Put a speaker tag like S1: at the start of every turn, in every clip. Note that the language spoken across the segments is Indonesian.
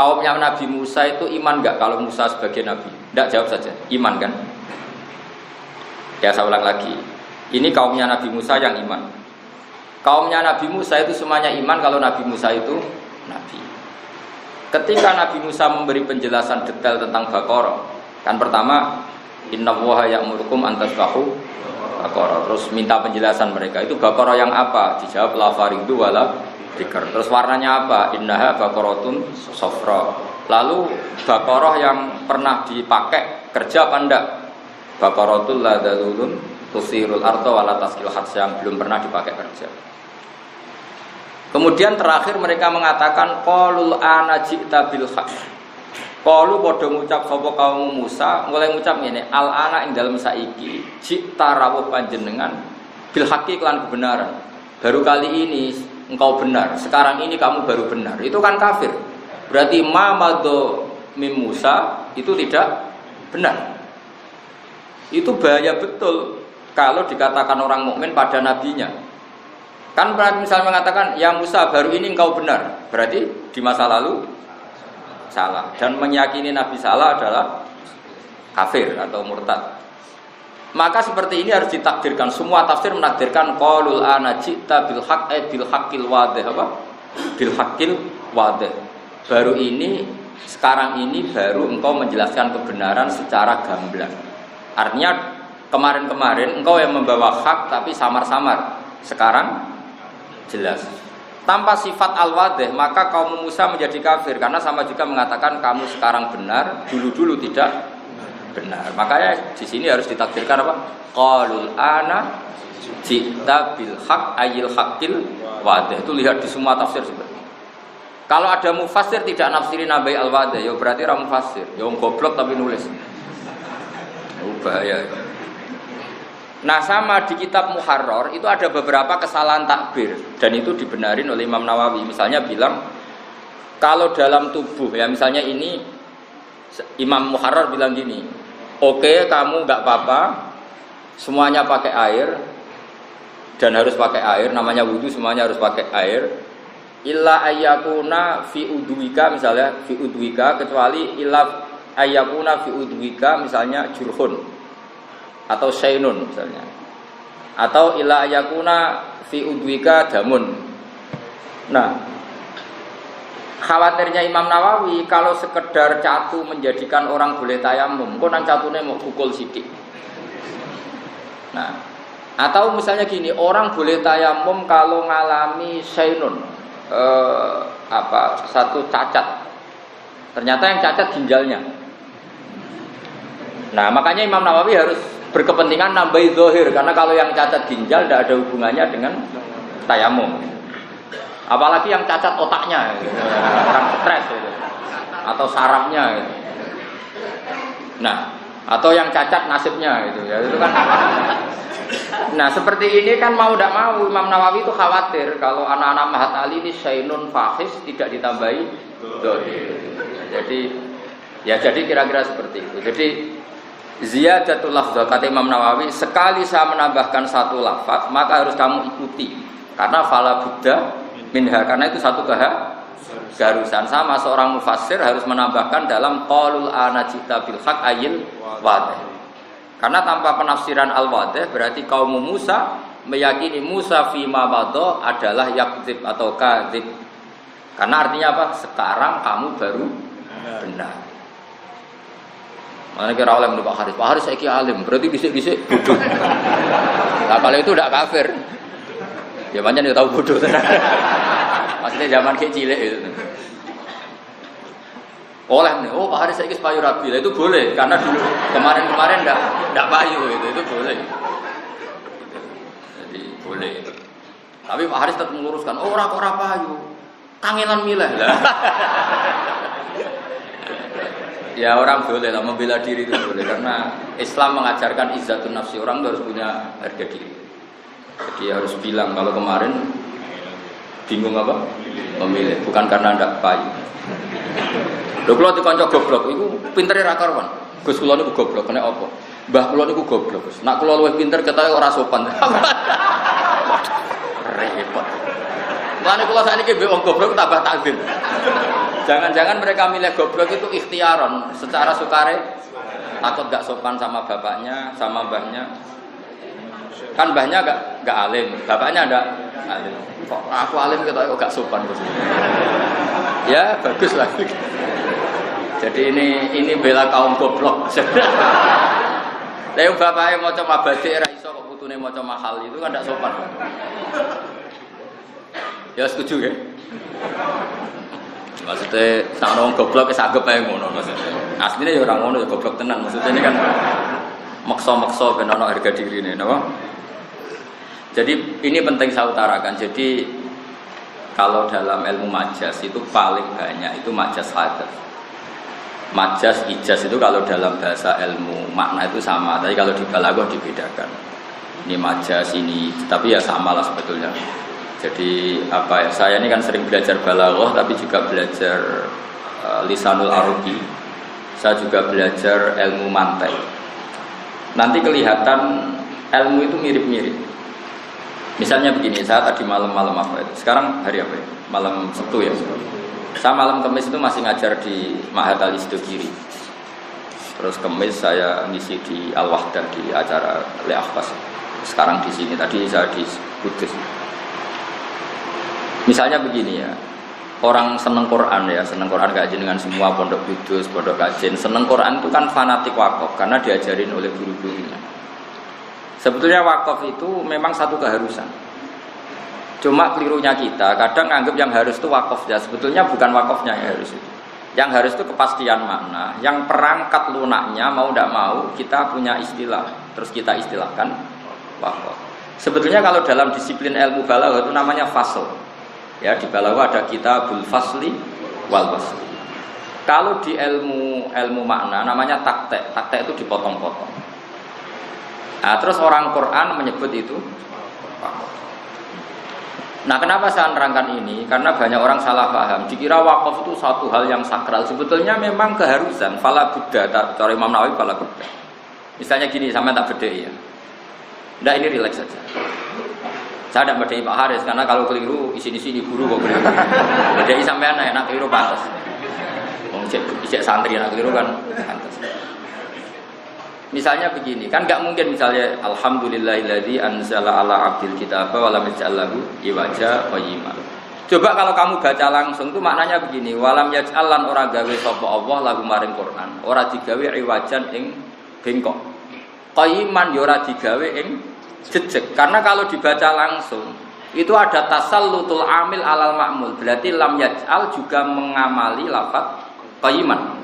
S1: kaumnya Nabi Musa itu iman nggak kalau Musa sebagai Nabi? Tidak, jawab saja, iman kan? Ya saya ulang lagi, ini kaumnya Nabi Musa yang iman. Kaumnya Nabi Musa itu semuanya iman kalau Nabi Musa itu Nabi. Ketika Nabi Musa memberi penjelasan detail tentang Baqarah, kan pertama innallaha ya'murukum an tasbahu Baqarah, terus minta penjelasan mereka itu Baqarah yang apa? Dijawab la faridu wala dzikr. Terus warnanya apa? Innaha baqaratun safra. Lalu Baqarah yang pernah dipakai kerja apa enggak? Baqaratul la dalulun tusirul arda wala taskil hats, yang belum pernah dipakai kerja. Kemudian terakhir mereka mengatakan qalul ana ji'ta bil haqq. Qalu padha ngucap sapa kaum Musa, mulai ngucap ngene, al ana ing dalem saiki ji'ta rawuh panjenengan bil haqqi lan kebenaran. Baru kali ini engkau benar, sekarang ini kamu baru benar. Itu kan kafir. Berarti ma madho mim Musa itu tidak benar. Itu bahaya betul kalau dikatakan orang mukmin pada nabinya. Kan berarti misalnya mengatakan ya Musa baru ini engkau benar, berarti di masa lalu salah, dan meyakini Nabi salah adalah kafir atau murtad. Maka seperti ini harus ditakdirkan. Semua tafsir menakdirkan qaulul ana ji'ta bil haqq bil haqqil wadih, apa? Bil haqqil wadih. Baru ini, sekarang ini baru engkau menjelaskan kebenaran secara gamblang. Artinya kemarin-kemarin engkau yang membawa hak tapi samar-samar. Sekarang jelas. Tanpa sifat al-wadih, maka kaum Musa menjadi kafir karena sama juga mengatakan kamu sekarang benar, dulu-dulu tidak benar. Makanya di sini harus ditakdirkan apa? Qalul ana ji'ta bil haqq ayil haqqil wadih. Itu lihat di semua tafsir seperti itu. Kalau ada mufassir tidak nafsirin nabai al-wadih, ya berarti ra mufassir. Ya wong goblok tapi nulis. Bahaya. Nah, sama di kitab Muharrar itu ada beberapa kesalahan takbir dan itu dibenarin oleh Imam Nawawi. Misalnya bilang kalau dalam tubuh, ya misalnya ini Imam Muharrar bilang gini, oke, kamu nggak apa-apa, semuanya pakai air dan harus pakai air, namanya wudhu semuanya harus pakai air. Illa ayyakuna fi udwika, misalnya fi udwika, kecuali illa ayyakuna fi udwika misalnya jurhun atau syainun misalnya, atau illa ayyakuna fi udwika damun. Nah, khawatirnya Imam Nawawi kalau sekedar catu menjadikan orang boleh tayamum, kok nang catune mau pukul sidik. Nah, atau misalnya gini, orang boleh tayamum kalau ngalami syainun, satu cacat. Ternyata yang cacat ginjalnya. Nah, makanya Imam Nawawi harus berkepentingan nambahi zahir, karena kalau yang cacat ginjal tidak ada hubungannya dengan tayamum. Apalagi yang cacat otaknya, orang stres gitu, atau sarafnya gitu. Nah, atau yang cacat nasibnya gitu ya, itu kan. Nah, seperti ini kan mau tidak mau Imam Nawawi itu khawatir kalau anak-anak Mahat Ali ini syainun fahis tidak ditambahi zahir. Jadi kira-kira seperti itu. Jadi ziyadatul lafzah, kata Imam Nawawi, sekali saya menambahkan satu lafaz maka harus kamu ikuti, karena fala buddha minha, karena itu satu keharusan. Sama seorang mufassir harus menambahkan dalam qaulul ana ji'ta bil haqq ayil wadih, karena tanpa penafsiran al-wadih berarti kaum Musa meyakini Musa fima wadho adalah yakdzib atau kadzib, karena artinya apa? Sekarang kamu baru benar. Mana kira oleh Pak Haris? Pak Haris saiki alim, berarti bisik-bisik bodoh. Nah, kalau itu tidak kafir. Ya banyak yang tahu bodoh. Maksudnya zaman kecil itu. Oleh nih, oh Pak Haris saiki payu rabi, itu boleh karena dulu kemarin tidak payu itu boleh. Jadi boleh. Tapi Pak Haris tetap menguruskan, oh ora payu. Kangenan milih lah. Ya orang boleh lah membela diri itu boleh, karena Islam mengajarkan izzatun nafsi, orang harus punya harga diri. Jadi harus bilang kalau kemarin bingung apa? Memilih, bukan karena ndak payu. Lho kula dikonco goblok iku pintere ra karuan. Gus kula niku goblok kena apa? Mbah kula niku goblok, Gus. Nak kula luwih pinter ketoke ora sopan. Repot. Lan kula sakniki mbek wong goblok tambah takdir. Jangan-jangan mereka milih goblok itu ikhtiaron, secara sukare takut gak sopan sama bapaknya, sama mbahnya. Kan mbahnya gak alim, bapaknya ada alim. Kok aku alim kok gak sopan Gus. Ya, bagus lah. Jadi ini bela kaum goblok. Lah yang bapaknya maca mabadi ra iso kok putune maca mahal itu kan gak sopan. Ya setuju ya. Maksudnya sak wong goblok wis anggap ae ngono maksudnya. Asline ya ora ngono ya goblok tenan. Maksudnya ini kan maksa-maksa ben ana harga dirine, napa? Jadi ini penting saya utarakan. Jadi kalau dalam ilmu majas itu paling banyak itu majas hadaf. Majas ijaz itu kalau dalam bahasa ilmu makna itu sama, tapi kalau di balaghah dibedakan. Ini majas ini, tapi ya sama lah sebetulnya. Jadi apa ya? Saya ini kan sering belajar balaghah, tapi juga belajar lisanul arabi. Saya juga belajar ilmu mantek. Nanti kelihatan ilmu itu mirip-mirip. Misalnya begini, saya tadi malam-malam apa itu? Sekarang hari apa ya? Malam Sabtu ya. Saya malam Kamis itu masih ngajar di Ma'had Al-Istogiri. Terus Kamis saya ngisi di Al-Wahdah di acara Le Akhbas. Sekarang di sini, tadi saya di Kudus. Misalnya begini ya, orang seneng Quran ya, seneng Quran kajian dengan semua pondok Kudus, pondok kajian. Seneng Quran itu kan fanatik wakaf karena diajarin oleh guru-gurunya. Sebetulnya wakaf itu memang satu keharusan. Cuma kelirunya kita, kadang anggap yang harus itu wakaf ya. Sebetulnya bukan wakafnya yang harus itu. Yang harus itu kepastian makna. Yang perangkat lunaknya mau tidak mau kita punya istilah. Terus kita istilahkan wakaf. Sebetulnya kalau dalam disiplin ilmu balaghah itu namanya fasl. Ya, di balaghah ada kitabul fasli wal wasli. Kalau di ilmu makna namanya taktek. Taktek itu dipotong-potong. Nah, terus orang Quran menyebut itu wakaf. Nah, kenapa saya nerangkan ini? Karena banyak orang salah paham. Dikira wakaf itu satu hal yang sakral. Sebetulnya memang keharusan. Fala Buddha, cara Imam Nawawi fala Buddha. Misalnya gini, sama tak beda ya. Nah, ini relax saja. Saya tidak bedai Pak Haris karena kalau keliru isi-isi guru kok keliru. Bedai sampean enak keliru pantas. Wong cek santri enak keliru kan pantas. Misalnya begini, kan nggak mungkin misalnya alhamdulillahilladzi anzala ala abdil kitaba wa lam yaj'al lahu iwaja qayyima. Coba kalau kamu baca langsung tuh maknanya begini, walam yaj'al lan ora gawe sapa Allah lagu maring Quran, ora digawe iwajan ing bengkok. Qayyiman ya ora digawe ing jejeg. Karena kalau dibaca langsung itu ada tasallutul amil alal ma'mul. Berarti lam yaj'al juga mengamali lafaz qayyiman.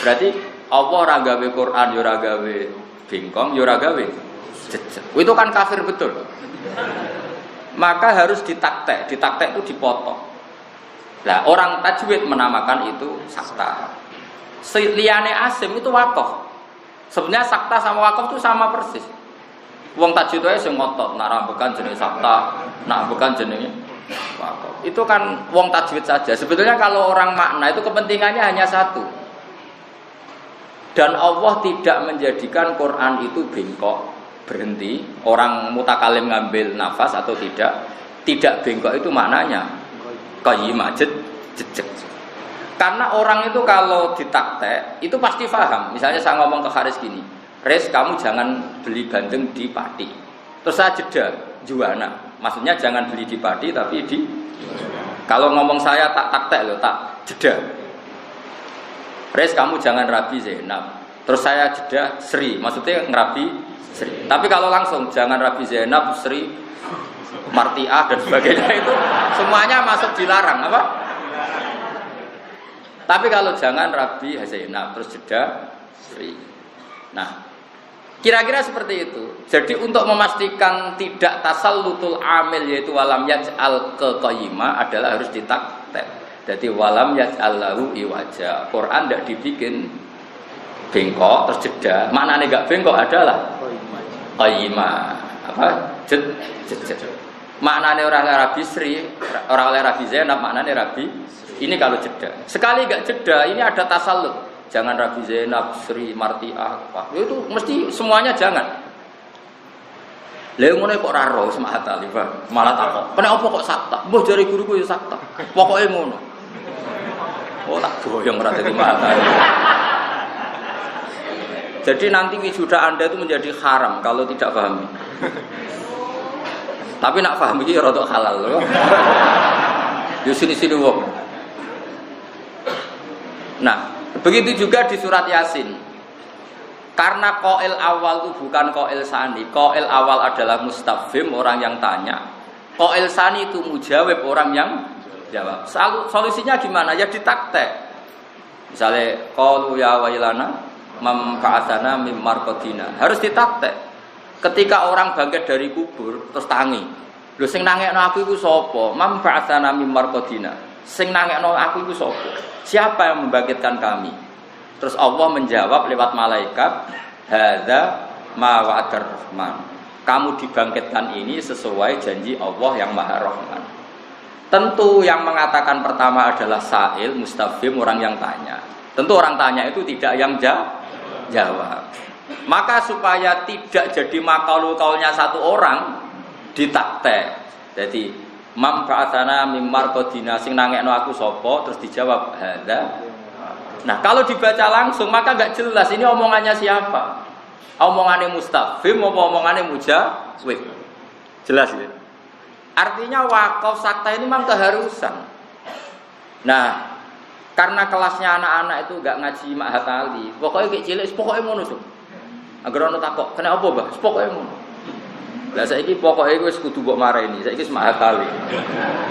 S1: Berarti Allah ora gawe Quran, ya ora gawe bingkong, ya ora gawe jejeg. Itu kan kafir betul. Maka harus ditaktek. Ditaktek itu dipotong. Nah, orang tajwid menamakan itu sakta. Liyane asim itu wakaf. Sebenarnya sakta sama wakaf itu sama persis. Wong tajwid wae sing ngotot, nak rambekan jenenge sakta, nak bukan jenenge wakaf. Itu kan wong tajwid saja. Sebetulnya kalau orang makna itu kepentingannya hanya satu. Dan Allah tidak menjadikan Quran itu bengkok, berhenti. Orang mutakalim ngambil nafas atau tidak bengkok itu maknanya qayyimah, jejeg. Karena orang itu kalau ditaktek itu pasti paham. Misalnya saya ngomong ke Haris gini, Res kamu jangan beli bandeng di Pati. Terus saya jeda, juana. Maksudnya jangan beli di Pati tapi di. Kalau ngomong saya tak taktek loh, tak jeda. Res kamu jangan rabi Zainab. Terus saya jeda Sri, maksudnya ngerabi Sri. Tapi kalau langsung jangan rabi Zainab, Sri, Martiah dan sebagainya itu semuanya masuk dilarang apa? Tapi kalau jangan rabi Zainab terus jeda Sri. Nah, kira-kira seperti itu. Jadi untuk memastikan tidak tasallutul amil yaitu walam yaj'al ke qayyimah adalah harus ditaktek. Jadi walam yaj'allahu iwaja. Quran tidak dibikin bengkok terus jeda. Maknanya enggak bengkok adalah qayyimah. Apa? Jejeg. Maknanya orang Arabi Sri, orang Arabi Zainab maknanya Arabi. Ini kalau jeda. Sekali enggak jeda, ini ada tasallut. Jangan Rabi Zainab, Sri, Martiah, apa. Itu mesti semuanya jangan. Lha ngono kok ora ro semata li, malah takok. Kenapa kok sakta? Mbah jare guruku ya sakta. Pokoke ngono. Oh tak boyong ora dadi mata. Jadi nanti wisuda Anda itu menjadi haram kalau tidak pahami. Tapi nak paham iki rada halal lho. Yo sini-sini wong. Nah, begitu juga di surat Yasin. Karena qail awal itu bukan qail sani. Qail awal adalah mustafhim, orang yang tanya. Qail sani itu mujawab, orang yang jawab. Solusinya gimana? Ya ditaktek. Misalnya qalu ya wailana mam ba'atsana mim marqadina. Harus ditaktek. Ketika orang bangkit dari kubur terus tangi. Lho sing nangekno aku iku sapa? Mam ba'atsana mim marqadina. Sing nangekno aku iku sapa? Siapa yang membangkitkan kami? Terus Allah menjawab lewat malaikat, hadza ma wa'adar rahman. Kamu dibangkitkan ini sesuai janji Allah yang Maha Rahman. Tentu yang mengatakan pertama adalah sa'il, mustafhim, orang yang tanya. Tentu orang tanya itu tidak yang jawab. Maka supaya tidak jadi makalul kaulnya satu orang, ditaktek. Jadi mam ba'atsana mim marqadina, sing nangekno aku sapa? Terus dijawab hadza. Nah, kalau dibaca langsung maka nggak jelas ini omongannya siapa. Omongannya mustafhim apa omongannya mujawib. Jelas ya? Artinya wakaf sakta ini memang keharusan. Nah, karena kelasnya anak-anak itu nggak ngaji ma'had ali. Pokoknya kayak cilik, pokoknya ngono tuh. Agar ono takok, kenapa Mbah? Pokoknya ngono. Lah saiki pokoke wis kudu mbok mareni, saiki wis mahal kali.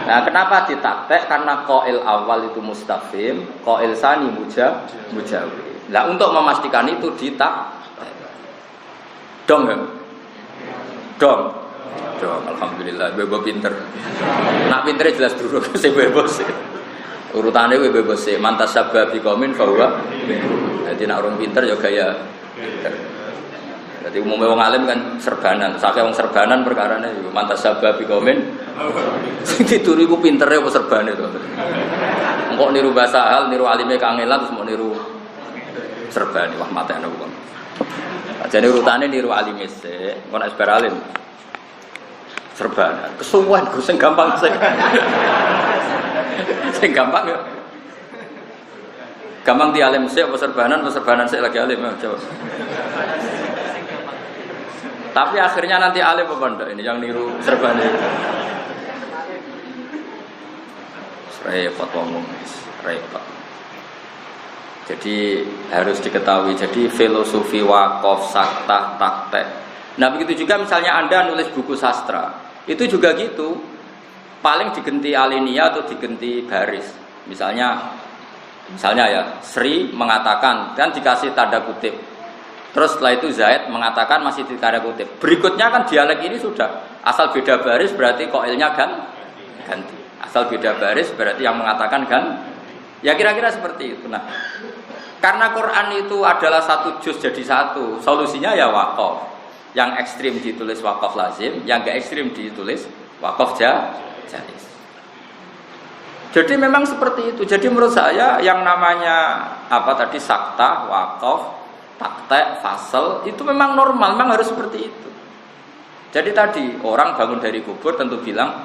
S1: Nah, kenapa ditaktek? Karena qail awal itu mustafhim, qail sani mujawib. Lah untuk memastikan itu ditaktek. Dong ya? Dong. Alhamdulillah, bebo pinter. Nak pintere jelas dulu sing bebo sih. Urutane bebo sih, mantas sabab biqomin bahwa. Jadi nak orang pinter ya gaya pinter. Jadi umumnya wong alim kan serbanan, sakit wong serbanan perkarane yo mantas sabab komen. Sing dituri ku pintere apa serbane to. Engko niru bahasa hal, niru alime kangelan terus mau niru serbane wah matene kok. Ajane urutane niru alime sik, engko nek sebar alim. Serbanan, kesuwen ku sing gampang sik. Sing gampang ya. Gampang di alim sik apa serbanan sik lagi alim coba. Tapi akhirnya nanti alim apa enggak ini yang niru serban itu. Repot ngomong, repot. Jadi harus diketahui. Jadi filosofi wakaf, sakta, taktek. Nah begitu juga misalnya Anda nulis buku sastra, itu juga gitu. Paling digenti alinea atau digenti baris. Misalnya ya Sri mengatakan kan dikasih tanda kutip. Terus setelah itu Zaid mengatakan masih di tanda kutip. Berikutnya kan dialek ini sudah asal beda baris berarti qailnya kan ganti. Asal beda baris berarti yang mengatakan kan. Ya kira-kira seperti itu. Nah, karena Quran itu adalah satu juz jadi satu. Solusinya ya waqaf. Yang ekstrim ditulis waqaf lazim, yang enggak ekstrim ditulis waqaf jaiz. Jadi memang seperti itu. Jadi menurut saya yang namanya apa tadi sakta, waqaf, taktek, fasal itu memang normal, memang harus seperti itu. Jadi tadi orang bangun dari kubur tentu bilang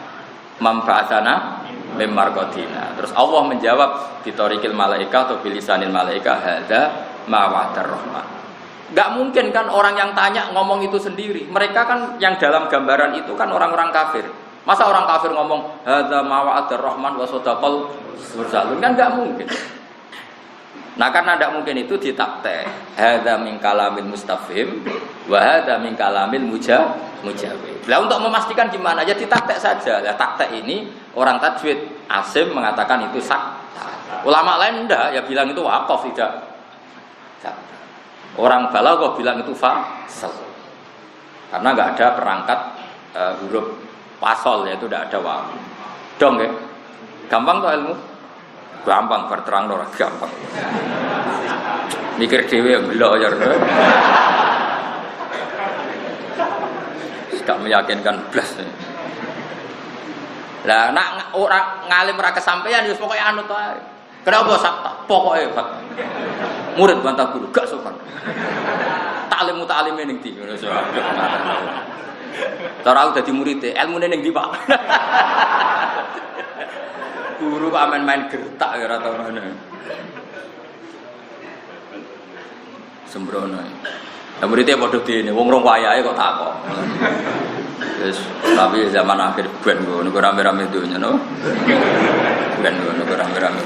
S1: mamba'atsana mim marqadina. Terus Allah menjawab bitorikil malaika atau bilisanil malaika hadza ma wa'adar rahman. Enggak mungkin kan orang yang tanya ngomong itu sendiri. Mereka kan yang dalam gambaran itu kan orang-orang kafir. Masa orang kafir ngomong hadza ma wa'adar rahman wa sadaqal mursalun kan enggak mungkin. Nah karena tidak mungkin itu ditaktek. Hadza min kalamil mustafhim wa hadza min kalamil mujawib. Lah untuk memastikan gimana? Ya ditaktek saja. Lah taktek ini orang tajwid Asim mengatakan itu sakta. Ulama lain enggak, ya bilang itu waqaf tidak. Orang balaghah bilang itu fasal. Karena enggak ada perangkat huruf pasol, yaitu tidak ada waw. Dong ya. Gampang tuh ilmu? Gampang berterang ora gampang. Mikir dhewe belok ya. Tidak meyakinkan blas. Lah nak orang ngalim ora kesampaian wis pokoke anut ae. Kenapa sakta? Pokoke fakta. Murid bantah guru gak sopan. Taklim ning ndi ngono Cara aku dadi murid ilmune ning ndi, Pak? Guru kok main gertak ya ora tau ngene. Sembrono. Lah muridé padha dene wong rong wayahe kok takok. Wis tapi zaman akhir ben ngono rame-rame donya no. Ben ngono rame-rame.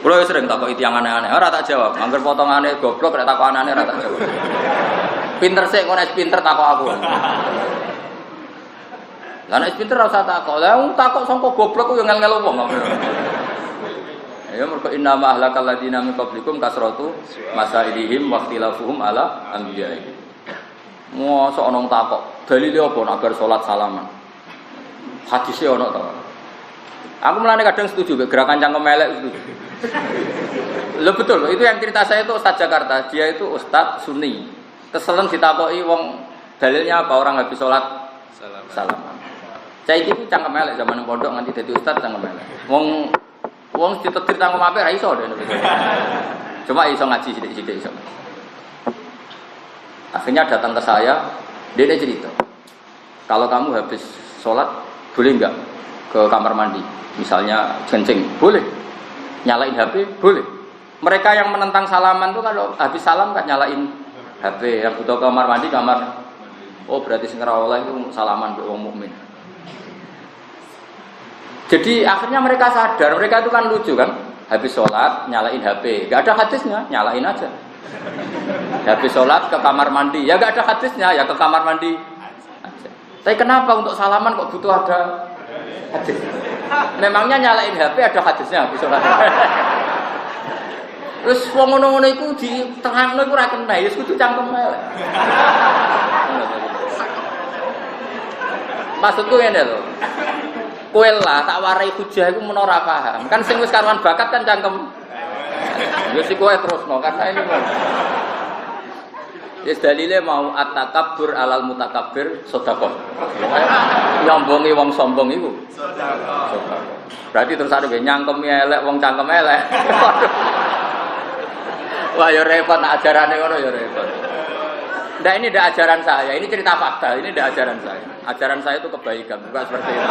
S1: Kulo wis sering takok tiyang aneh-aneh, ora tak jawab. Angger potongane goblok nek takok aneh ora tak jawab. Pinter sik kok nek pinter takok aku. Lah nek pinter ora usah takok. Lah takok sangko goblok ku yo ngel-ngel wong. Ya mergo inna ma ahlakal ladina min qablikum kasratu masailihim wa ikhtilafuhum ala anbiya'i. Mosok ana takok, dalile apa nek bar salat salaman? Hadise ana to. Aku mulane kadang setuju gerakan cangkem elek setuju. Loh betul, itu yang cerita saya itu Ustaz Jakarta, dia itu Ustaz Sunni. Keselen ditakoki wong dalilnya apa orang habis salat salaman. Saya itu cangkem elek zaman pondok nganti dadi ustaz cangkem elek. Wong ditetir cangkem apik ra iso dene. Cuma iso ngaji sithik-sithik iso. Akhirnya datang ke saya, dia cerita. Kalau kamu habis sholat, boleh enggak ke kamar mandi? Misalnya kencing, boleh. Nyalain HP, boleh. Mereka yang menentang salaman tuh kalau habis salam kan nyalain HP. Yang butuh kamar mandi, kamar. Oh berarti sing ora oleh itu salaman mbek wong mukmin. Jadi akhirnya mereka sadar, mereka itu kan lucu kan, habis sholat nyalain HP, gak ada hadisnya, nyalain aja. Habis sholat ke kamar mandi, ya gak ada hadisnya, ya ke kamar mandi aja. Tapi kenapa untuk salaman kok butuh ada hadis? Memangnya nyalain HP ada hadisnya habis sholat. Terus wong ngono-ngono iku di tengahno iku ora kena, ya kudu cangkem elek. Maksudku ngene lho. Kowe lah tak warai hujah iku men ora paham. Kan sing wis karuan bakat kan cangkem. Ya si kowe terusno karena ini mau. Wis dalile mau at-takabbur alal mutakabbir sedekah. Nyombongi wong sombong iku sedekah. Berarti terus ada nyangkemi elek wong cangkem elek. Wah ya repot nak ajarane ngono ya repot. Nah ini tidak ajaran saya, ini cerita fakta, ini tidak ajaran saya. Ajaran saya itu kebaikan, bukan seperti itu.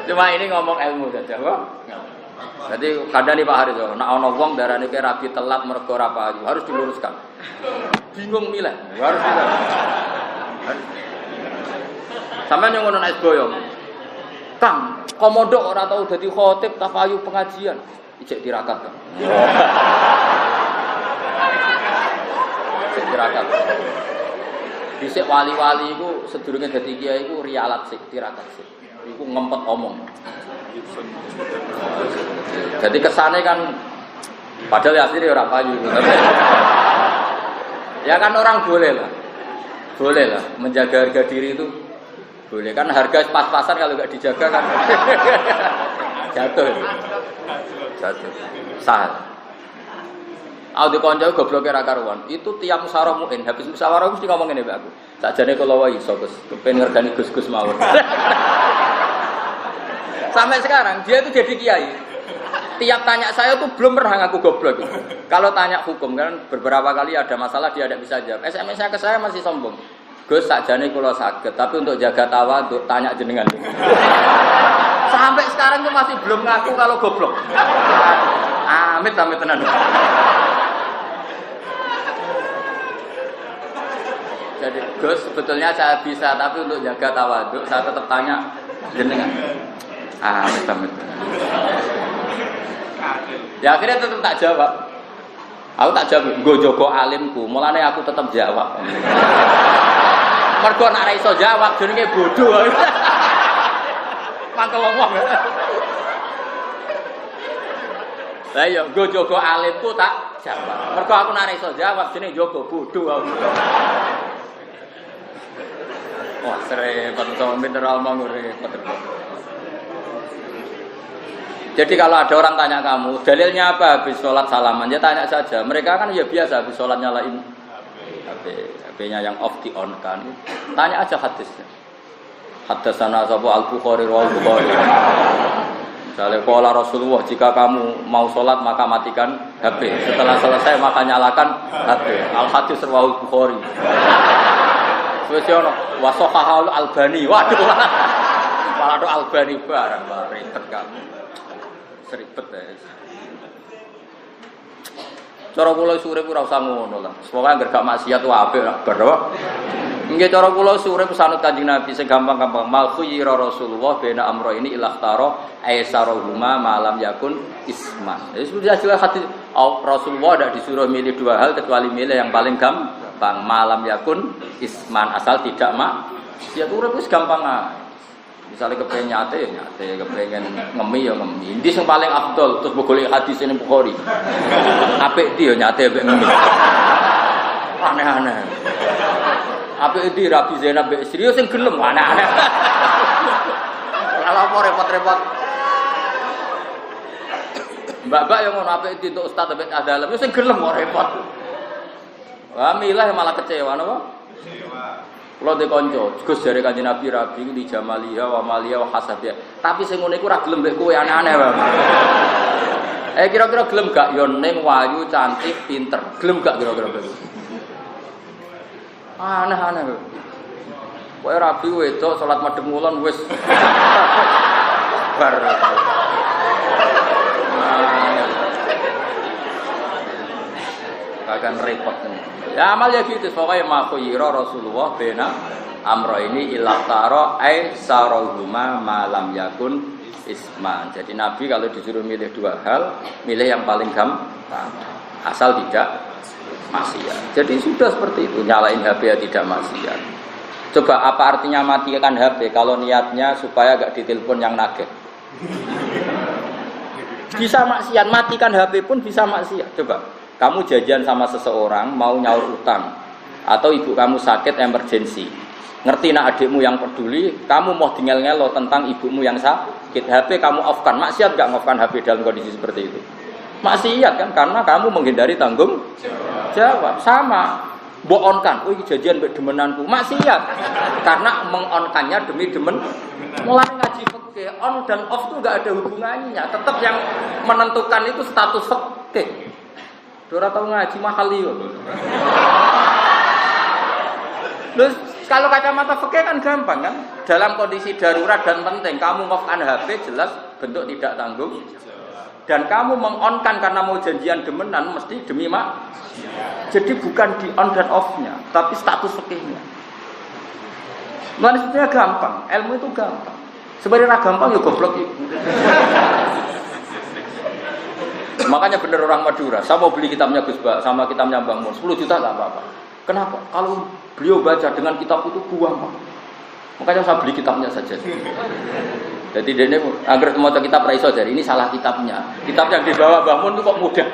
S1: Cuma ini ngomong ilmu saja, wah. Jadi kadang nih Pak Haris, nak ono wong darane ke rabi telat mergo ora payu, harus diluruskan. Bingung milih, harus milih. Sampeyan yang ngono nek boyong. Kang, komodo ora tau dadi khotib ta payu pengajian, ijek tirakat. Tirakat. Dhisik wali-wali iku sedurunge dadi kiai iku rialat sik, tirakat sik. Iku ngempet omong. Jadi kesane kan padahal asline ora payu. Ya kan orang boleh lah. Boleh lah menjaga harga diri itu. Boleh kan harga pas-pasan kalau enggak dijaga kan jatuh. Jatuh. Sah. Aku dikonco gobloke ra karuan. Itu tiap musyawarah mukmin, habis musyawarah mesti ngomong ngene mbak aku. Sakjane kula wae iso Gus, kepen ngergani Gus-gus mawon. Sampai sekarang dia itu jadi kiai. Tiap tanya saya tuh belum pernah ngaku goblok. Kalau tanya hukum kan beberapa kali ada masalah dia tidak bisa jawab. SMS-nya ke saya masih sombong. Gus sakjane kula saged, tapi untuk jaga tawadhu tanya jenengan. Sampai sekarang tuh masih belum ngaku kalau goblok. Amit tenan. Jadi Gus sebetulnya saya bisa, tapi untuk jaga tawadhu saya tetap tanya jenengan. Amit. Ya akhirnya tetap tak jawab. Aku tak jawab, nggo jaga alimku, mulane aku tetap jawab. Mergo nek ora iso jawab jenenge bodoh. Mangkel ngomong. Lah iya, nggo jaga alimku tak jawab. Mergo aku nek ora iso jawab jenenge jaga bodoh aku. Wah, repot sama mineral mau repot. Jadi kalau ada orang tanya kamu, dalilnya apa habis sholat salaman? Ya tanya saja. Mereka kan ya biasa habis sholat nyalain HP-nya yang off di on kan. Tanya aja hadisnya. Haddatsana Abu Al-Bukhari wa Al-Bukhari. Misalnya qala Rasulullah, jika kamu mau sholat maka matikan HP. Setelah selesai maka nyalakan HP. Al-hadis riwayat Bukhari. Wis ono wa sahahul Albani. Waduh. Malah do Albani barang ribet kamu. Seribet ya. Cara kula sore ora usah ngono lah. Pokoke anggere gak maksiat wae apik lah bar apa. Nggih cara kula sore pesanut Kanjeng Nabi sing gampang-gampang mal khuyira Rasulullah bena amro ini ilahtaro aisarahuma malam yakun isman. Ya sudah jelas hadis Rasulullah tidak disuruh milih dua hal kecuali milih yang paling gampang malam yakun isman asal tidak ya urip wis gampang ae. Misalnya kepengen nyate, kepengen ngemi ya ngemi. Ini yang paling afdol terus begolek hadis ini Bukhari. Apik dia nyate apik ngemi. Aneh-aneh. Apik di Rabi Zainab serius yang gelem aneh-aneh. Kalau apa repot-repot. Mbak-mbak yang ngono apik di untuk ustaz apik adalah sing gelem kok repot. Wah milah malah kecewa napa? Kecewa. Kalau di konco, Gus dari Kanjeng Nabi Rabi di Jamaliha wa Malia wa Hasabia. Tapi sing ngene iku ora gelem mbek kowe aneh-aneh wae. Kira-kira gelem gak yo ning wayu cantik pinter. Gelem gak kira-kira begitu? Aneh-aneh. Kowe Rabi wedok salat madhep ngulon wis bar. Akan repot nih. Ya amal ya gitu, pokoknya makhuyira Rasulullah bena amro ini ilahtaro aisarahuma malam yakun isman. Jadi Nabi kalau disuruh milih dua hal, milih yang paling gampang, asal tidak maksiat. Jadi sudah seperti itu, nyalain HP ya tidak maksiat. Coba apa artinya matikan HP kalau niatnya supaya gak ditelepon yang nagih? Bisa maksiat, matikan HP pun bisa maksiat. Coba. Kamu janjian sama seseorang mau nyaur utang atau ibu kamu sakit emergensi. Ngerti nak adikmu yang peduli, kamu mau ngel-ngelo tentang ibumu yang sakit. HP kamu off-kan. Maksiat enggak ngoff-kan HP dalam kondisi seperti itu? Maksiat kan karena kamu menghindari tanggung jawab. Sama. Mbok on-kan. Oh iki janjian mbek demenanku. Maksiat. Karena meng-on-kannya demi demen. Mulai ngaji fikih, on dan off itu enggak ada hubungannya. Tetap yang menentukan itu status fikih. Ora tau ngaji mahal yo. Terus kalau kacamata fikih kan gampang kan? Dalam kondisi darurat dan penting, kamu ngoff-kan HP jelas bentuk tidak tanggung. Dan kamu meng-on-kan karena mau janjian demenan mesti demi mak. Jadi bukan di on dan off-nya, tapi status fikihnya. Maksudnya gampang, ilmu itu gampang. Sebenarnya gampang ya goblok itu. Makanya bener orang Madura, saya mau beli kitabnya Gus Ba sama kitabnya Bang Mun, 10 juta enggak apa-apa. Kenapa? Kalau beliau baca dengan kitab itu buang, Pak. Makanya saya beli kitabnya saja. Jadi dia agar mau kitab ra iso jadi ini salah kitabnya. Kitab yang dibawa Bang Mun itu kok mudah.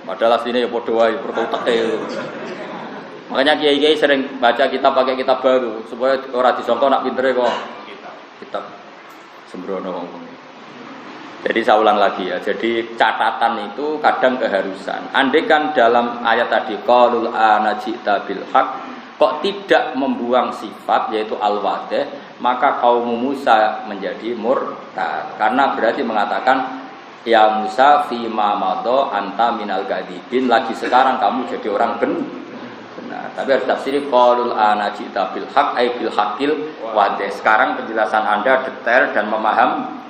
S1: Padahal aslinya ya padha wae, pertuteke. Makanya kiai-kiai sering baca kitab pakai kitab baru supaya ora disangka nak pintere kok kitab sembrono. Jadi saya ulang lagi ya. Jadi catatan itu kadang keharusan. Andai kan dalam ayat tadi qalul ana ji'ta bil haq kok tidak membuang sifat yaitu al-wadih, maka kaum Musa menjadi murtad. Karena berarti mengatakan ya Musa fi ma madha anta minal gadibin, lagi sekarang kamu jadi orang benar. Tapi harus tafsiri qalul ana ji'ta bil haq ay bil haqqil wadih. Sekarang penjelasan Anda detail dan memaham.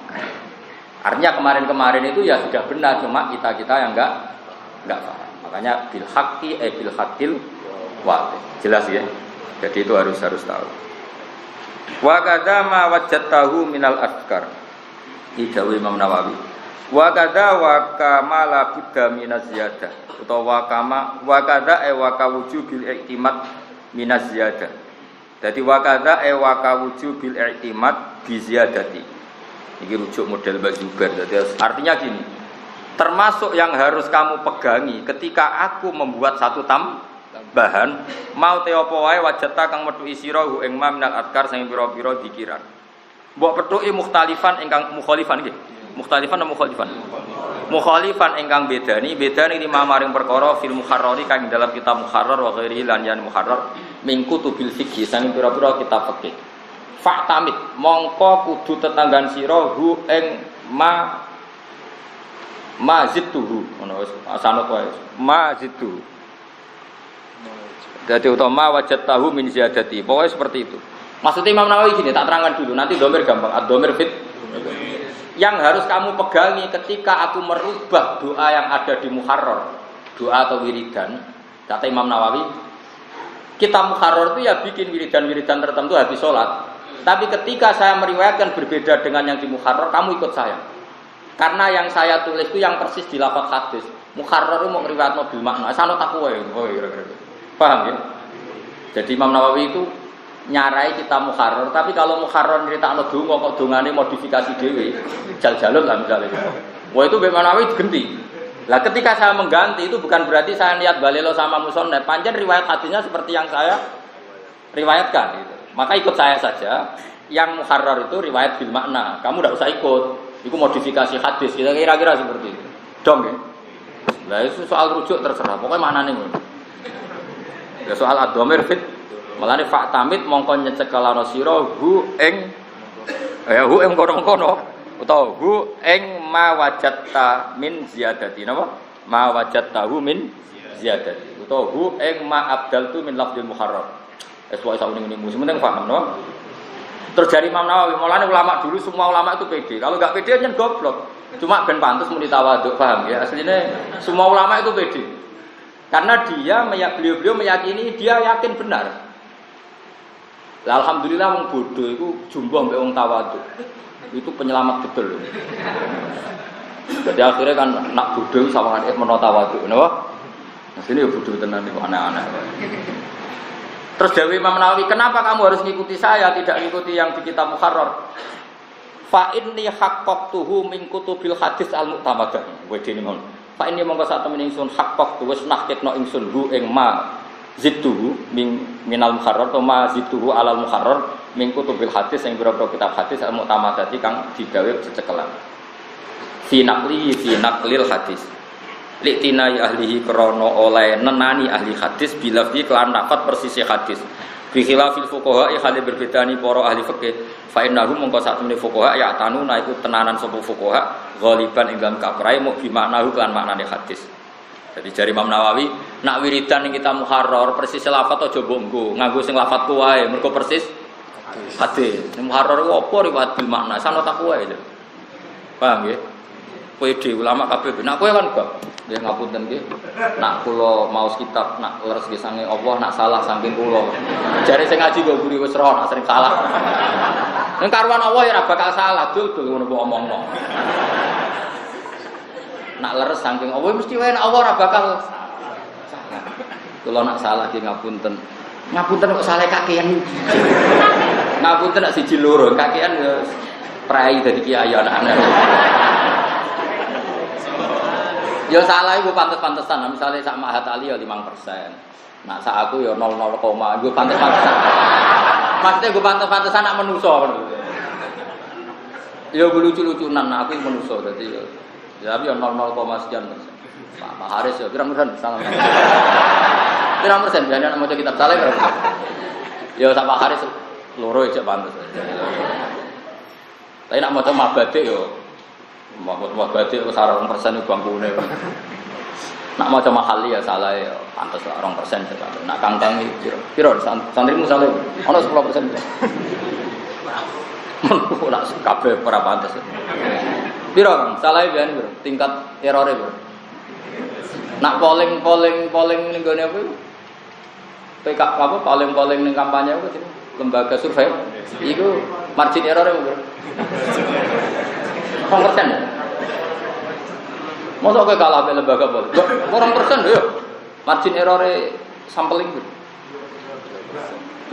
S1: Artinya kemarin-kemarin itu ya sudah benar, cuma kita yang enggak paham. Makanya bil haqqi bil haqqil wadih. Jelas ya. Jadi itu harus tahu. Wa kadza ma wajadtahu minal adkar. Idawi Imam Nawawi. Wa kadza wa kama la budda minaz ziyadah. Utawa wa kadza wa kawujubil i'timad minaz ziyadah. Jadi wa kadza wa kawujubil i'timad bi ziyadati. Ini rujuk model Mbak Zubair. Jadi artinya gini, termasuk yang harus kamu pegangi ketika aku membuat satu tambahan, mau teopo wae wajata kang metuki sira hu ing ma minal adkar sing pira-pira dikiran. Mbok petuki mukhtalifan ingkang mukhalifan nggih. Mukhtalifan atau mukhalifan? Mukhalifan ingkang bedani lima maring perkara fil muharrari kang dalam kitab muharrar wa ghairihi lan yan muharrar min kutubil fiqh sing pira-pira kitab fikih. Fa'tamid mongko kudu tetanggan sira hu ing mazidtuhu ngono wis asanut wae mazidtu. Dadi utama wajadtahu min ziyadati. Pokoknya seperti itu. Maksudnya Imam Nawawi gini, tak terangkan dulu, nanti domir gampang. Ad-domir fit. Yang harus kamu pegangi ketika aku merubah doa yang ada di muharrar, doa atau wiridan, kata Imam Nawawi, kita muharrar itu ya bikin wiridan-wiridan tertentu habis sholat. Tapi ketika saya meriwayatkan berbeda dengan yang di muharrar, kamu ikut saya. Karena yang saya tulis itu yang persis di lafaz hadis. Muharrar itu mau riwayat mobil makna. Sanut aku wae. Oh kira-kira. Paham ya? Jadi Imam Nawawi itu nyarai kita muharrar, tapi kalau muharrar nyritakno donga kok dongane modifikasi dhewe, jal-jalur lah misalnya. Wah itu Imam Nawawi diganti. Lah ketika saya mengganti itu bukan berarti saya niat balelo sama musannaf. Panjen riwayat hadisnya seperti yang saya riwayatkan gitu. Maka ikut saya saja. Yang muharrar itu riwayat bil makna. Kamu tidak usah ikut. Itu modifikasi hadis. Kira-kira seperti itu. Dong ya. Nah itu soal rujuk terserah. Pokoknya maknane ngono. Ya soal ad-dhamir fit. Malane fa'tamid mongko nyecekelana sira hu ing kono-kono utawa hu ing ma wajatta min ziyadati napa? Ma wajattahu min ziyadati. Utawa hu ing ma abdaltu min lafdzil muharrar. Sesuai saune-une musim penting paham no? Terus dari Imam Nawawi, mulane ulama dulu semua ulama itu pede. Kalau enggak pede kan goblok. Cuma ben pantes muni tawadhu, paham ya? Aslinya semua ulama itu pede. Karena beliau meyakini dia yakin benar. Lah alhamdulillah wong bodoh itu jumbo mbek wong tawadhu. Itu penyelamat betul. Jadi akhirnya kan nak bodoh sama kan menawa tawadhu, napa? Nah sini ya bodoh tenan itu aneh-aneh. Terus Dewi Imam Nawawi, kenapa kamu harus ngikuti saya, tidak ngikuti yang di kitab Muharrar? Fa inni haqqaqtuhu min kutubil hadis al-mu'tamadah. Wedene mon. Fa inni mongko sak temen ingsun haqqaqtu wis nahkitno ingsun hu ing ma zituhu minal Muharrar to ma zituhu alal Muharrar min kutubil hadis yang boro-boro kitab hadis al-mu'tamadah kang digawe cecekelan. Fi naqlil hadis. Liktinai ahlihi krono oleh nenani ahli hadis bila fi kelan nafat persisi hadis bi khilafil fuqaha khali berbeda ni para ahli fikih fa innahum mongko sak temene fuqaha ya tanuna iku tenanan sapa fuqaha ghaliban ing dalam kaprai mu bi maknahu kelan maknane hadis. Jadi jari Imam Nawawi nak wiridan ing kita muharrar persis lafat aja mbok nganggo sing lafat ku wae mergo persis hadis. Ning muharrar ku apa riwayat bil makna sanad aku wae. Paham nggih? PD ulama kabeh nak kowe kan gak nggih ngapunten nggih nak kula maos kitab nak leres nggih sange Allah nak salah saking kula jare sing ngaji kok guri wis roh nak sering salah ning karuan Allah ya ora bakal salah dul ngono kok omongno nak leres saking Allah mesti wae Allah ora bakal salah kula nak salah nggih ngapunten kok salah kakean ngapunten nak siji loro kakean ya prai dadi kiai anak-anak. Ya salah iku pantes-pantesan. Misalnya sak Mahat Ali ya 5%. Nah, sak aku ya 00, gue pantes-pantesan. Maksudnya gue pantes-pantesan nak menuso ngono. Ya gue lucu-lucunan aku menuso dadi ya tapi ya 00, sekian persen. Pak Haris ya pirang-pirang salah. Pirang persen biasane nak maca kitab salah pirang. Ya sak Pak Haris loro aja pantes. Tapi nak maca mabade yo Mahmud Badik sarang 2% bangkune. Nak maca mahali ya salah ya pantes lah 2% saja. Nak kangkang iki piro santrimu salah ono 10%. Menurut nak kabeh ora pantes. Piro Kang? Salah biyen piro? Tingkat error e piro? Nak polling ning gone apa? PK apa polling ning kampanye apa lembaga survei iku margin error e piro? 0%. Masa kowe kalah mbek lembaga pol? 0% lho. Margin error-e sampling 2%.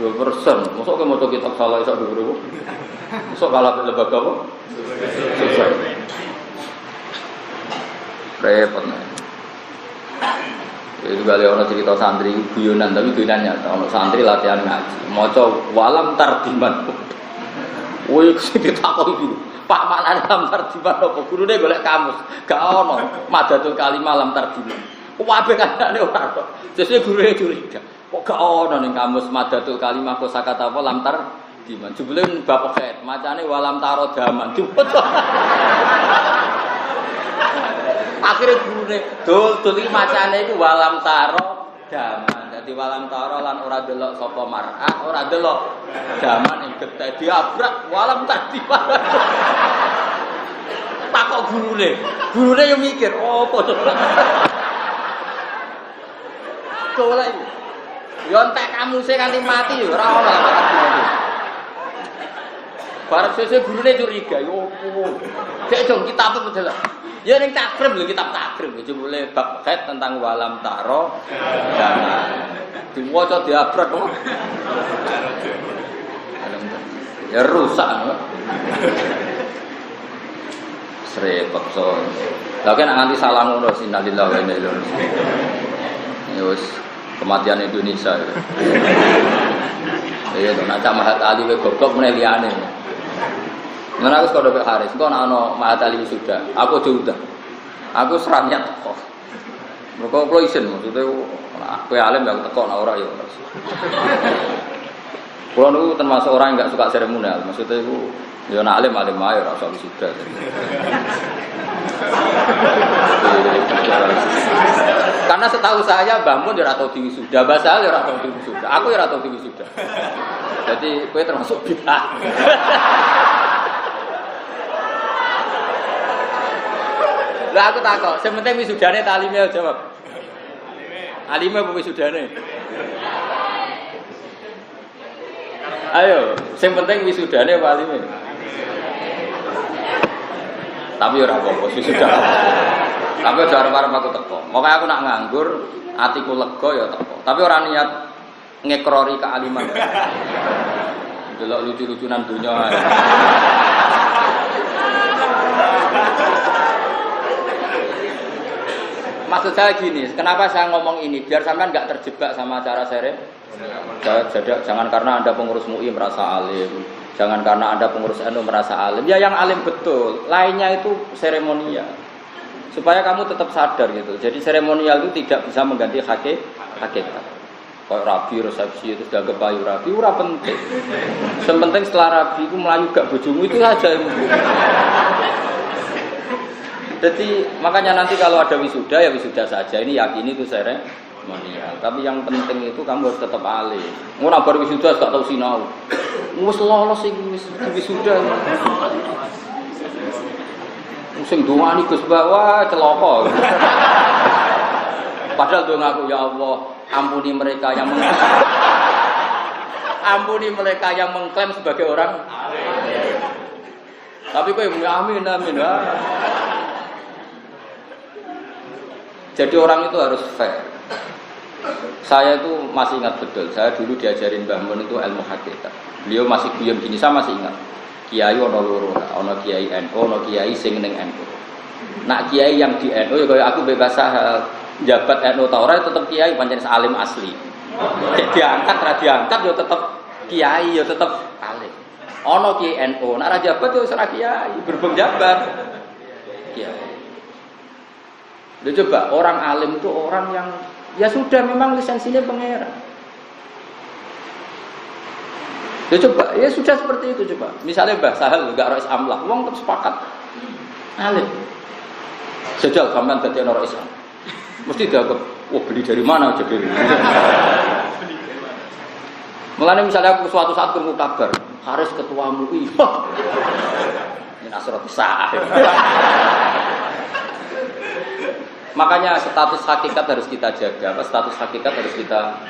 S1: Masa kowe maca kitab salah iso dhuwur. Masa kalah mbek lembaga apa? Repot. Itu kali orang cerita santri guyonan tapi guyonan nyata. Ono santri latihan ngaji, maca walam tardiman. Woi sing ditakon iki. Pak maknane lam tardiman apa gurune golek kamus. Gak ono madatul kalimah lam tardiman. Kabeh kanane ora kok. Sesuk gurune curiga. Kok gak ono ning kamus madatul kalimah kosakata apa lam tardiman. Diman jebule bab khet, macane walam taro daman. Akhire gurune dol iki macane iku walam taro daman. Dadi walam taro lan ora delok sapa mar'ah, ora delok daman ing getih diabrak walam tadi. Takok gurune. Gurune yo mikir, opo to? Golek. Yo entek kamuse kanthi mati yo ora ono. Bareng sesuk gurune curiga, yo opo? Dek dong kitab apa delok. Ya ning takrib lho kitab takrib iki mulai bab kait tentang walam taro. Diwaca diabrak kok. Ya rusak lho. Repot so. Lah kan nganti salah ngono sinalillah wa inna ilaihi raji'un. Ya wis kematian Indonesia. Ya to nak Mahat Ali we goblok meneh liyane. Ngen aku kok Pak Haris, kok ana Mahat Ali sudah. Aku diundang. Aku serangnya teko. Mergo kula isin maksude kowe alim ya teko nek ora ya ora. Kula niku termasuk orang yang enggak suka seremonial. Maksudnya iku ya nek alim alim ae ora usah wisuda. Karena setahu saya Mbah Mun ya ora tau diwisuda, Mbah Sal ya ora tau diwisuda. Aku ya ora tau diwisuda. Jadi kowe termasuk bid'ah. Lah aku takok, sing penting wisudane ta alime jawab. Alime apa wisudane? Ayo, sing penting wisudane apa alime? Tapi ora apa-apa, wisuda. Tapi aja arep-arep aku teko. Moga aku nak nganggur, atiku lega ya teko. Tapi ora niat ngekrori kealiman. Delok lucu-lucunan dunya. Maksud saya gini, kenapa saya ngomong ini? Biar sampean nggak terjebak sama acara serem. Jangan karena Anda pengurus MUI merasa alim, jangan karena Anda pengurus NU merasa alim. Ya yang alim betul, lainnya itu seremonial. Supaya kamu tetap sadar gitu. Jadi seremonial itu tidak bisa mengganti hakikat. Kayak rabi, resepsi itu sudah kepayu rabi, ora penting. Sepenting setelah rabi itu melayu gak bojomu itu saja yang Jadi makanya nanti kalau ada wisuda ya wisuda saja. Ini yakini itu seremonial. Tapi yang penting itu kamu harus tetap alim. Ora bar wisuda gak tau sinau. Wis lolos iki wis wisuda. Sing dongani Gus Bawa celaka. Padahal doa aku ya Allah, ampuni mereka yang ampuni mereka yang mengklaim sebagai orang alim. Tapi kok amin amin. Jadi orang itu harus fair. Saya itu masih ingat betul. Saya dulu diajarin Mbah Mun itu ilmu hakikat. Beliau masih guyon gini, saya masih ingat. Kiai ono loro, ono kiai NU, ono kiai sing ning NU. Nak kiai yang di NU ya kaya aku bebas jabat NU ta ora tetep kiai pancen alim asli. Cek diangkat ra diangkat ya tetep kiai ya tetep alim. Ono kiai NU, nak ra jabat ya ora kiai, berbeng jabat. Kiai. Dia coba orang alim itu orang yang ya sudah memang lisensinya pangeran. Dia coba ya sudah seperti itu coba. Misalnya Mbah Sahal enggak rais amlah, wong tetap sepakat alim. Sejak sampean dadi ana rais. Mesti dianggap beli dari mana jadi. Mulane misalnya aku suatu saat ketemu kabar, Haris ketua MUI. Ini Nasrul Sah. Makanya status hakikat harus kita jaga. Status hakikat harus kita,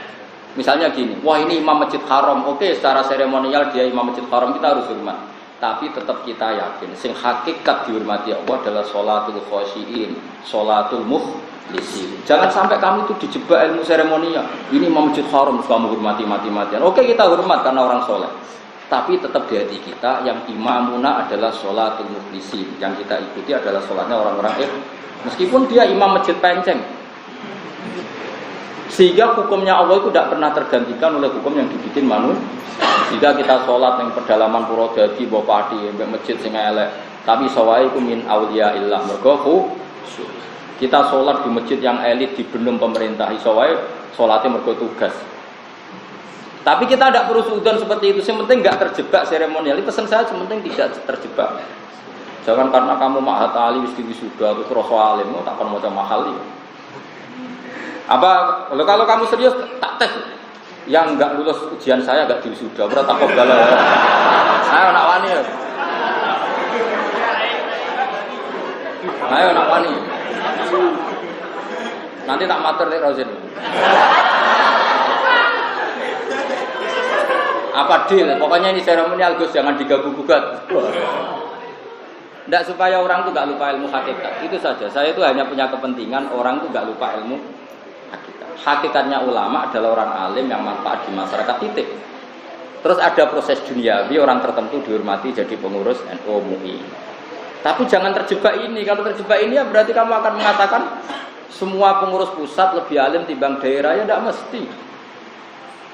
S1: misalnya gini, wah ini imam masjid haram, oke secara seremonial dia imam masjid haram kita harus hormat. Tapi tetap kita yakin, sing hakikat dihormati Allah adalah sholatul khosyiin, sholatul mukhlisin. Jangan sampai kami itu dijebak ilmu seremonial. Ini imam masjid haram, kamu hormati mati-matian. Oke kita hormat karena orang soleh. Tapi tetap di hati kita yang imamuna adalah sholatul mukhlisin. Yang kita ikuti adalah sholatnya orang-orang meskipun dia imam masjid penceng, sehingga hukumnya Allah itu tidak pernah tergantikan oleh hukum yang dibikin manusia. Jika kita sholat yang pedalaman Purwodadi, Bopati, masjid sing elek, tapi sawai itu min auliya illah mergo kita sholat di masjid yang elit di benum pemerintah, sawai sholatnya mergo tugas. Tapi kita tidak perlu suudzon seperti itu. Yang penting nggak terjebak seremonial. Itu pesan saya, yang penting tidak terjebak. Jangan karena kamu mahat ali wisuda atau kroso alim, tak akan macam mahal ya. Apa kalau kamu serius tak tes. Yang nggak lulus ujian saya nggak diwisuda, berarti tak galau. Saya anak wani. Ayo anak wani. Nanti tak matur nek Rozin. Apa deal? Pokoknya ini seremonial Gus, jangan diganggu-gugat. Tidak supaya orang itu nggak lupa ilmu hakikat. Itu saja. Saya itu hanya punya kepentingan orang itu nggak lupa ilmu hakikat. Hakikatnya ulama adalah orang alim yang manfaat di masyarakat titik. Terus ada proses duniawi, orang tertentu dihormati jadi pengurus NU MUI. Tapi jangan terjebak ini. Kalau terjebak ini ya berarti kamu akan mengatakan semua pengurus pusat lebih alim timbang daerah, ya tidak mesti.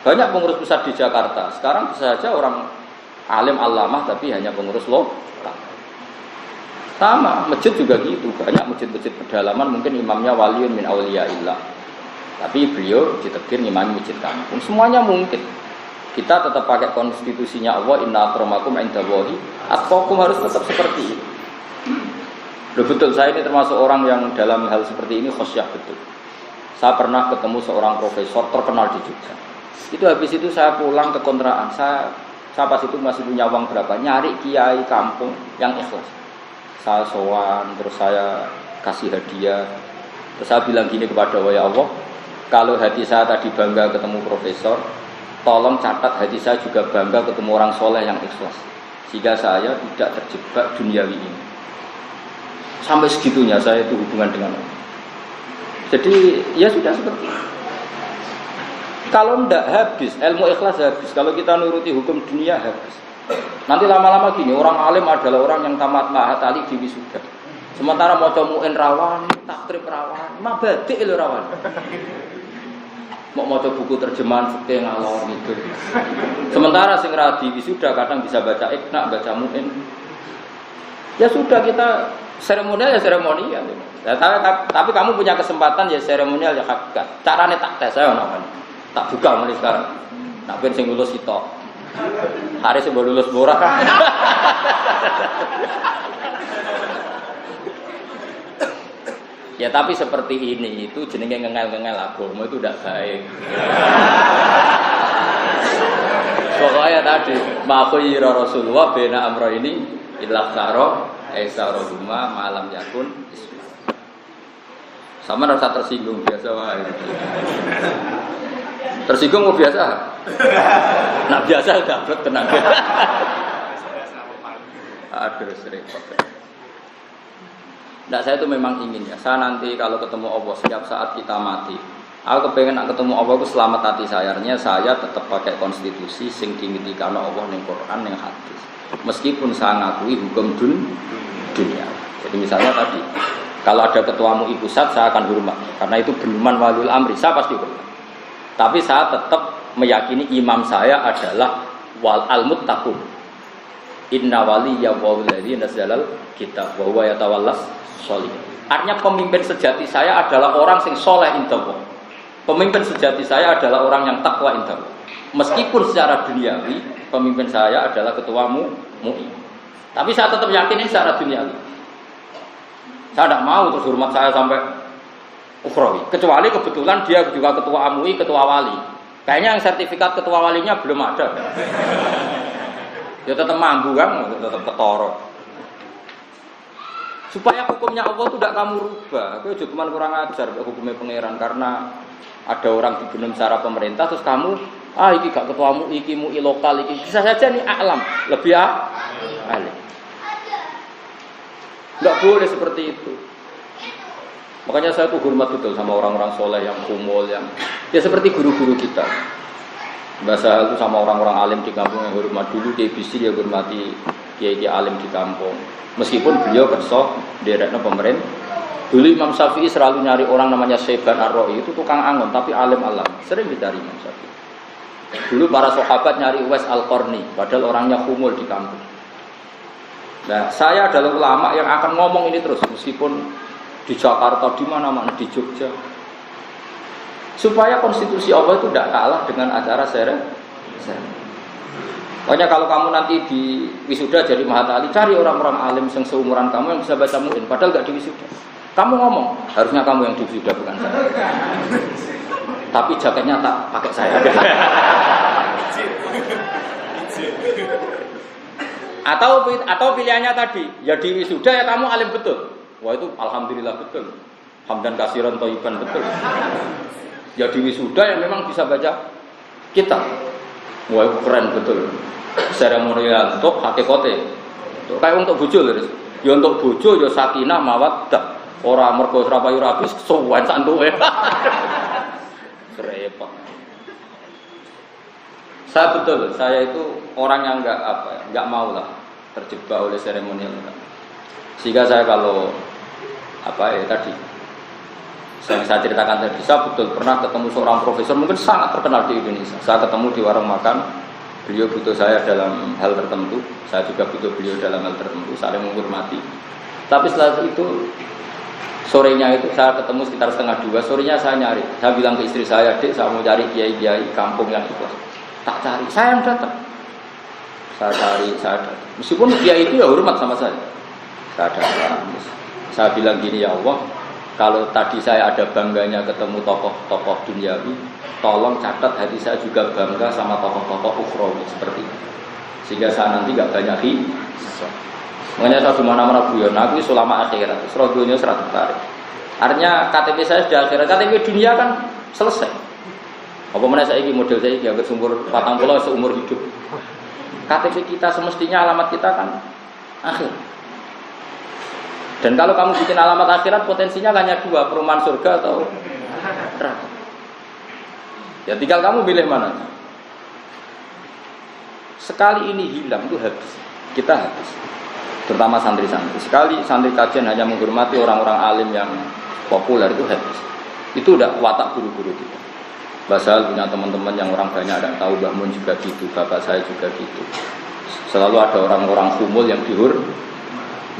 S1: Banyak pengurus pusat di Jakarta. Sekarang bisa saja orang alim alamah tapi hanya pengurus lokal. Sama, masjid juga gitu. Banyak masjid-masjid pedalaman mungkin imamnya waliun min auliyaillah. Tapi beliau ditegir ngimami masjid kampung. Semuanya mungkin. Kita tetap pakai konstitusinya Allah, inna akramakum indallahi atqakum, harus tetap seperti itu. Loh, betul, saya ini termasuk orang yang dalam hal seperti ini khosyah betul. Saya pernah ketemu seorang profesor terkenal di Jogja. Itu habis itu saya pulang ke kontrakan. Saya pas itu masih punya uang berapa, nyari kiai kampung yang ikhlas. Saya sowan, terus saya kasih hadiah. Terus saya bilang gini kepada Allah, ya Allah, kalau hati saya tadi bangga ketemu profesor, tolong catat hati saya juga bangga ketemu orang soleh yang ikhlas, sehingga saya tidak terjebak duniawi ini. Sampai segitunya saya itu hubungan dengan Allah. Jadi ya sudah seperti itu. Kalau tidak habis, ilmu ikhlas habis. Kalau kita nuruti hukum dunia habis. Nanti lama-lama gini, orang alim adalah orang yang tamat mahat ali di wisuda. Sementara mau comuin rawan, takrib rawan, mabadik itu rawan. Mau buku terjemahan fikih ngalor gitu. Sementara sing radi wisuda kadang bisa baca ikna, baca muin. Ya sudah, kita seremonial ya seremonial. Ya, tapi kamu punya kesempatan ya seremonial ya hakikat. Caranya tak tes saya namanya. Tak buka mulai sekarang. Nak ben sing lulus sitok. Hari sebelum lulus borak. Ya tapi seperti ini itu jenenge ngengel-ngengel agama itu tidak baik. Pokoknya tadi makhuyira Rasulullah bena amro ini illa karo aisarohuma malam yakun ismi. Sama rasa tersinggung biasa wae. Tersinggung mau biasa? Nah biasa udah blok tenang. Aduh repot. Nah saya itu memang ingin ya, saya nanti kalau ketemu Allah setiap saat kita mati, aku kepengen ketemu Allah itu selamat hati saya. Artinya saya tetap pakai konstitusi sing dimitikan Allah ning Quran ning hadis. Meskipun saya ngakui hukum dunia. Jadi misalnya tadi, kalau ada ketua MUI pusat saya akan hormat karena itu benuman waliul amri, saya pasti hormat. Tapi saya tetap meyakini imam saya adalah wal al-muttaqun. Inna waliyya walladzi nazzalal kitab wa huwa yatawallas sholihin. Artinya pemimpin sejati saya adalah orang sing soleh indallah. Pemimpin sejati saya adalah orang yang takwa indallah. Meskipun secara duniawi pemimpin saya adalah ketua MUI. Tapi saya tetap yakinin secara duniawi. Saya tidak mau terus hormat saya sampai ukhrawi. Kecuali kebetulan dia juga ketua MUI, ketua wali. Kayaknya yang sertifikat ketua walinya belum ada. Ya tetap mampu kan, tetap ketoro. Supaya hukumnya Allah itu tidak kamu rubah. Aku cuma kurang ajar hukumnya pangeran karena ada orang dibunuh secara pemerintah terus kamu iki gak ketua MUI, iki MUI lokal iki. Bisa saja nih alam, lebih alim. Enggak boleh seperti itu. Makanya saya tuh hormat betul sama orang-orang soleh yang kumul, yang ya seperti guru-guru kita. Bahasa itu sama orang-orang alim di kampung yang hormat dulu dia bisa dia hormati kiai alim di kampung. Meskipun beliau kerso direkno pemerintah. Dulu Imam Syafi'i selalu nyari orang namanya Syaiban Ar-Ra'i, itu tukang angon tapi alim alam. Sering dicari Imam Syafi'i. Dulu para sahabat nyari Uwais Al-Qarni, padahal orangnya kumul di kampung. Nah, saya adalah ulama yang akan ngomong ini terus meskipun di Jakarta, di mana-mana, di Jogja. Supaya konstitusi Allah itu tidak kalah dengan acara Pokoknya kalau kamu nanti di wisuda jadi Mahatma Ali, cari orang-orang alim yang seumuran kamu yang bisa baca muin, padahal gak di wisuda. Kamu ngomong, harusnya kamu yang di wisuda bukan saya. Tapi jaketnya tak pakai saya. Atau pilihannya tadi, ya di wisuda ya kamu alim betul. Wah itu alhamdulillah betul. Hamdan kasiran thayyiban betul. Ya di wisuda yang memang bisa baca kitab. Wah itu keren betul. Seremonial untuk hakikate. Kayak untuk bojo lho. Ya untuk bojo ya sakinah mawaddah. Ora mergo ora payu rapi suwen santuke. Repot. Saya itu orang yang enggak mau lah terjebak oleh seremonial. Sehingga saya kalau tadi saya ceritakan tadi, saya betul pernah ketemu seorang profesor mungkin sangat terkenal di Indonesia. Saya ketemu di warung makan, beliau butuh saya dalam hal tertentu, saya juga butuh beliau dalam hal tertentu, saling menghormati. Tapi setelah itu sorenya itu saya ketemu sekitar 1:30, sorenya saya nyari. Saya bilang ke istri saya, "Dek, saya mau cari kiai-kiai kampung yang ikhlas." Tak cari, saya yang datang. Saya cari, saya datang. Meskipun kiai itu ya hormat sama saya. Saya datang. Saya bilang gini, "Ya Allah, kalau tadi saya ada bangganya ketemu tokoh-tokoh duniawi, tolong catat hati saya juga bangga sama tokoh-tokoh ukhrawi seperti itu. Sehingga saya nanti enggak banyak hisab." Makanya saya di mana-mana guyon, aku ulama akhirat, serodonya serat tertarik. Artinya KTP saya sudah akhirat, KTP dunia kan selesai. Apa mana saya ini model saya ini agak sumur 40 seumur hidup. KTP kita semestinya alamat kita kan akhir. Dan kalau kamu bikin alamat akhirat potensinya hanya 2, perumahan surga atau neraka. Ya tinggal kamu pilih mana. Sekali ini hilang itu habis, kita habis. Terutama santri-santri. Sekali santri kajian hanya menghormati orang-orang alim yang populer itu habis. Itu udah watak guru-guru kita. Basal punya teman-teman yang orang banyak ada tahu, Mbah Mun juga gitu, bapak saya juga gitu. Selalu ada orang-orang kumul yang dihormati.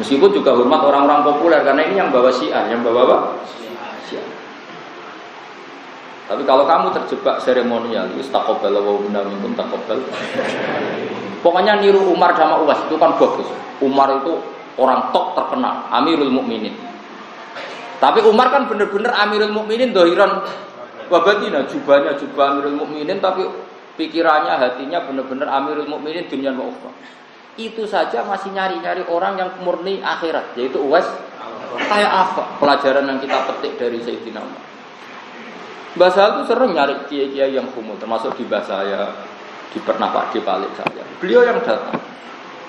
S1: Meskipun juga hormat orang-orang populer karena ini yang bawa syiah, yang bawa apa? Syiah. Tapi kalau kamu terjebak seremonial, istaqabbal wa inna minkum taqabbal. Pokoknya niru Umar sama Uwais itu kan bagus. Umar itu orang top terkenal, Amirul Mukminin. Tapi Umar kan benar-benar Amirul Mukminin dohiran wabatina, jubahnya jubah Amirul Mukminin, tapi pikirannya, hatinya benar-benar Amirul Mukminin dunia wa ukhra. Itu saja masih nyari-nyari orang yang murni akhirat, yaitu Uwais. Kayak apa pelajaran yang kita petik dari Sayyidina Umar? Mbah saya itu sering nyari kiai-kiai yang kumul, termasuk di mbah saya, di pernah Pak di Palik saya. Beliau yang datang.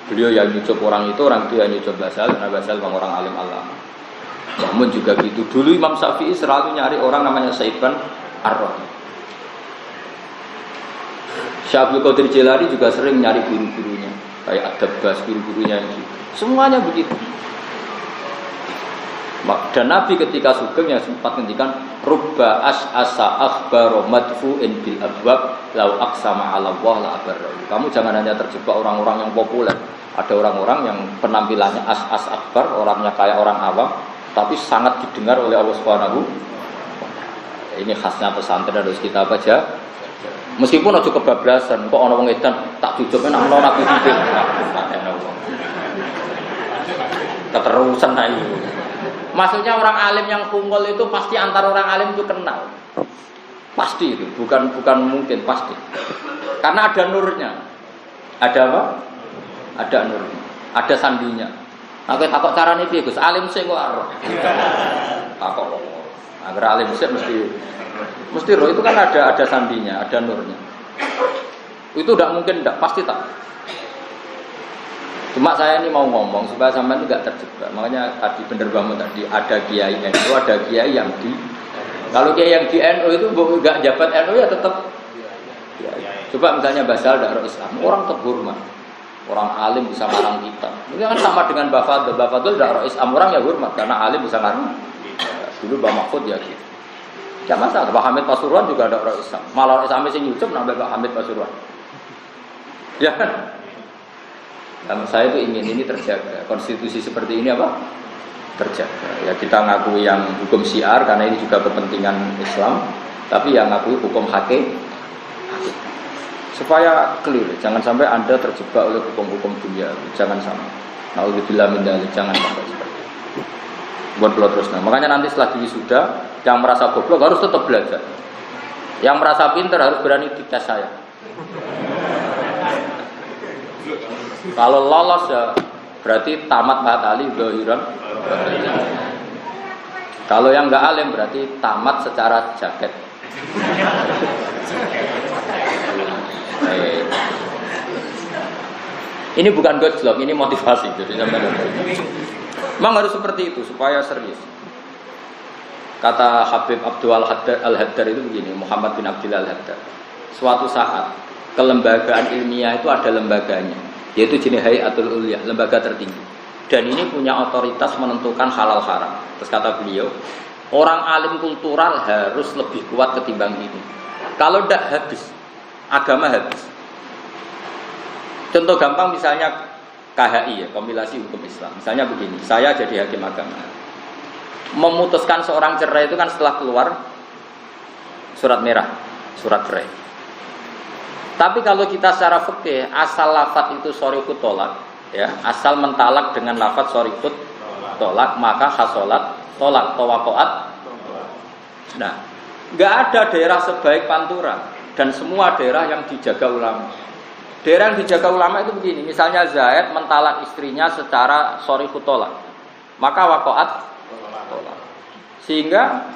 S1: Beliau yang nyucup orang itu yang nyucup Basal, karena Basal bang orang alim alama. Namun juga gitu. Dulu Imam Syafi'i selalu nyari orang namanya Saiban Ar-Rahim. Syekh Abdul Qadir Jilani juga sering nyari guru-gurunya, kayak Ad-Dabbas, guru-gurunya yang gitu. Semuanya begitu. Dan Nabi ketika sugeng yang sempat ngendikan rubba as'asa akhbaro madfu'in bil abwab lau aqsama 'ala Allah la abarra. Kamu jangan hanya terjebak orang-orang yang populer. Ada orang-orang yang penampilannya as akbar, orangnya kayak orang awam, tapi sangat didengar oleh Allah Subhanahu. Ini khasnya pesantren harus kita baca. Meskipun aja kebablasan, kok ana wong edan tak jujurne nang ana Nabi pimpin. Keterusan ta iki. Maksudnya orang alim yang kumpul itu pasti antar orang alim itu kenal. Pasti itu, bukan mungkin, pasti. Karena ada nurnya. Ada apa? Ada nurnya. Ada sandinya. Aku takut carane piye, Gus? Alim sing kok ora. Takut. Agar alim sik mesti roh itu kan ada sandinya, ada nurnya. Itu tidak mungkin, tidak pasti tak. Cuma saya ini mau ngomong supaya sampean tidak terjebak. Makanya tadi bener banget tadi ada kiai NU, ada kiai yang di. Kalau kiai yang di NU itu enggak jabat NU ya tetap. Ya. Coba misalnya Basal dakwah Islam, orang terhormat, orang alim bisa ngarang kitab. Ini kan sama dengan Bafadul dakwah Islam, orang ya hormat karena alim bisa ngarang. Dulu Mbah Mahfud ya gitu. Tidak masalah. Pak Hamid Pasuruan juga dakwah Islam. Malah Islam sing nyucup nambah Pak Hamid Pasuruan. Ya kan? Dan saya itu ingin ini terjaga. Konstitusi seperti ini apa? Terjaga. Ya kita ngakui yang hukum syiar karena ini juga kepentingan Islam, tapi yang ngakui hukum hakim. supaya clear. Jangan sampai Anda terjebak oleh hukum-hukum dunia. Jangan sampai. Nauzubillah min dzalik, jangan sampai seperti itu. Buat terus. Nah, makanya nanti setelah wisuda, yang merasa goblok harus tetap belajar. Yang merasa pintar harus berani dites saya. Kalau lolos ya berarti tamat matali zahiran. Kalau yang enggak alim berarti tamat secara jaket. Ini bukan gojlok, ini motivasi. Jadi memang harus seperti itu supaya serius. Kata Habib Abdul Al-Haddar itu begini, Muhammad bin Abdul Al-Haddar. Suatu saat kelembagaan ilmiah itu ada lembaganya, yaitu jenis Hayatul Ulya, lembaga tertinggi. Dan ini punya otoritas menentukan halal haram. Terus kata beliau, orang alim kultural harus lebih kuat ketimbang ini. Kalau tidak habis, agama habis. Contoh gampang misalnya KHI ya, kompilasi hukum Islam. Misalnya begini, saya jadi hakim agama. Memutuskan seorang cerai itu kan setelah keluar surat merah, surat cerai. Tapi kalau kita secara fikih, asal lafadz itu sorifut tolak, ya, asal mentalak dengan lafadz sorifut tolak, maka hasolat tolak tawakoat. Nah, nggak ada daerah sebaik Pantura dan semua daerah yang dijaga ulama. Daerah yang dijaga ulama itu begini, misalnya Zaid mentalak istrinya secara sorifut tolak, maka wakoat tolak. Sehingga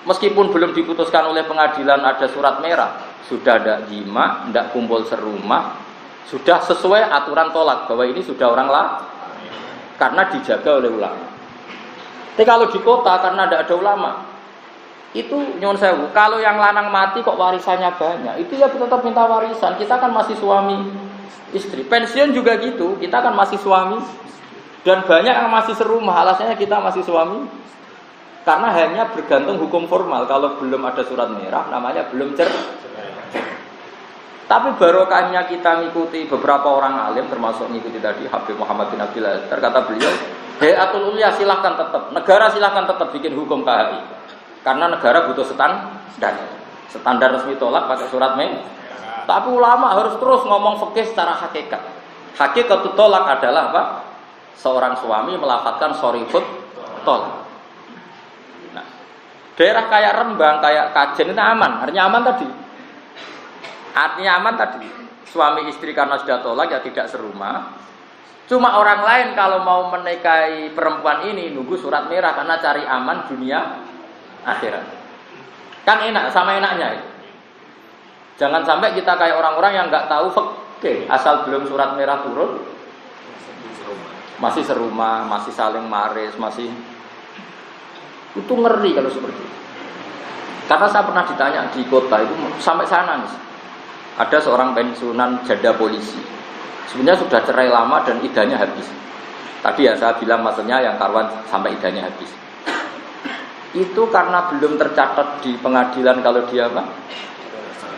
S1: meskipun belum diputuskan oleh pengadilan ada surat merah, sudah ada jima, tidak kumpul serumah, sudah sesuai aturan tolak bahwa ini sudah orang lah, karena dijaga oleh ulama. Tapi kalau di kota karena tidak ada ulama, itu nyuwun sewu. Kalau yang lanang mati kok warisannya banyak, itu ya tetap minta warisan. Kita kan masih suami istri. Pensiun juga gitu, kita kan masih suami. Dan banyak yang masih serumah, alasannya kita masih suami. Karena hanya bergantung hukum formal. Kalau belum ada surat merah, namanya belum cerai. Tapi barokahnya kita mengikuti beberapa orang alim, termasuk mengikuti tadi Habib Muhammad bin Abdul Haddar, kata beliau, Hayatul Ulya silahkan tetap, negara silahkan tetap bikin hukum KHI. Karena negara butuh standar resmi tolak pakai surat merah. Tapi ulama harus terus ngomong fikih secara hakikat. Hakikat tolak adalah apa? Seorang suami melafadzkan sorifut tolak. Nah, daerah kayak Rembang, kayak Kajen itu aman. Artinya aman tadi. Artinya aman tadi. Suami istri karena sudah tolak ya tidak serumah. Cuma orang lain kalau mau menikahi perempuan ini nunggu surat merah karena cari aman dunia akhirat. Kan enak, sama enaknya itu. Jangan sampai kita kayak orang-orang yang nggak tahu fikih, asal belum surat merah turun masih serumah, masih saling maris, masih itu ngeri kalau seperti itu. Karena saya pernah ditanya di kota itu sampai sana nih, ada seorang pensiunan janda polisi. Sebenarnya sudah cerai lama dan idahnya habis. Tadi ya saya bilang maksudnya yang karuan sampai idahnya habis. Itu karena belum tercatat di pengadilan kalau dia apa?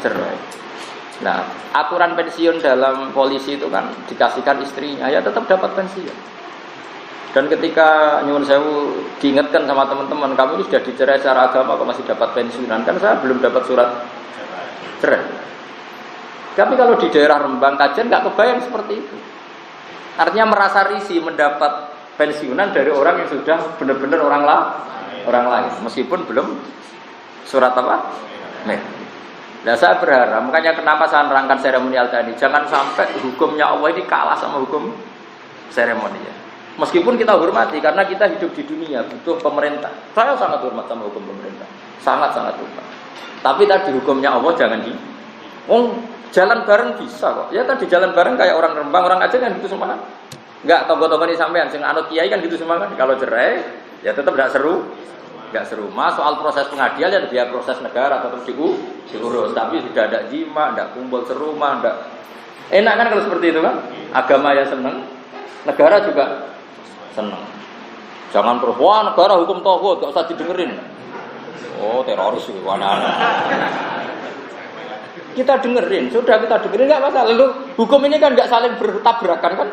S1: Cerai. Nah, aturan pensiun dalam polisi itu kan dikasihkan istrinya, ya tetap dapat pensiun. Dan ketika nyuwun sewu diingatkan sama teman-teman, kamu ini sudah dicerai secara agama kok masih dapat pensiunan? Kan saya belum dapat surat cerai. Tapi kalau di daerah Rembang, Kajen nggak kebayang seperti itu. Artinya merasa risih mendapat pensiunan dari orang yang sudah benar-benar orang lain, meskipun belum surat apa? Nih. Nah, saya berharap, makanya kenapa saya nerangkan seremonial tadi, jangan sampai hukumnya Allah ini kalah sama hukum seremonial. Meskipun kita hormati, karena kita hidup di dunia, butuh pemerintah. Saya sangat hormat sama hukum pemerintah, sangat-sangat hormat. Tapi tadi hukumnya Allah jangan di, jalan bareng bisa kok. Ya tadi jalan bareng kayak orang Rembang, orang Aceh kan gitu semua. Enggak, tokoh-tokoh ini sampean, sing anut kiai kan gitu semua kan. Kalau cerai, ya tetap tidak seru. Enggak seru. Soal proses pengadilan ya biar proses negara tetap diurus, tapi sudah ada jima, tidak kumpul serumah, tidak. Enak kan kalau seperti itu kan? Agama ya seneng, negara juga seneng. Jangan terus wah negara hukum tauhid enggak usah didengerin. Oh, teroris itu anak-anak. Kita dengerin, sudah kita dengerin enggak masalah. Lalu hukum ini kan enggak saling bertabrakan kan?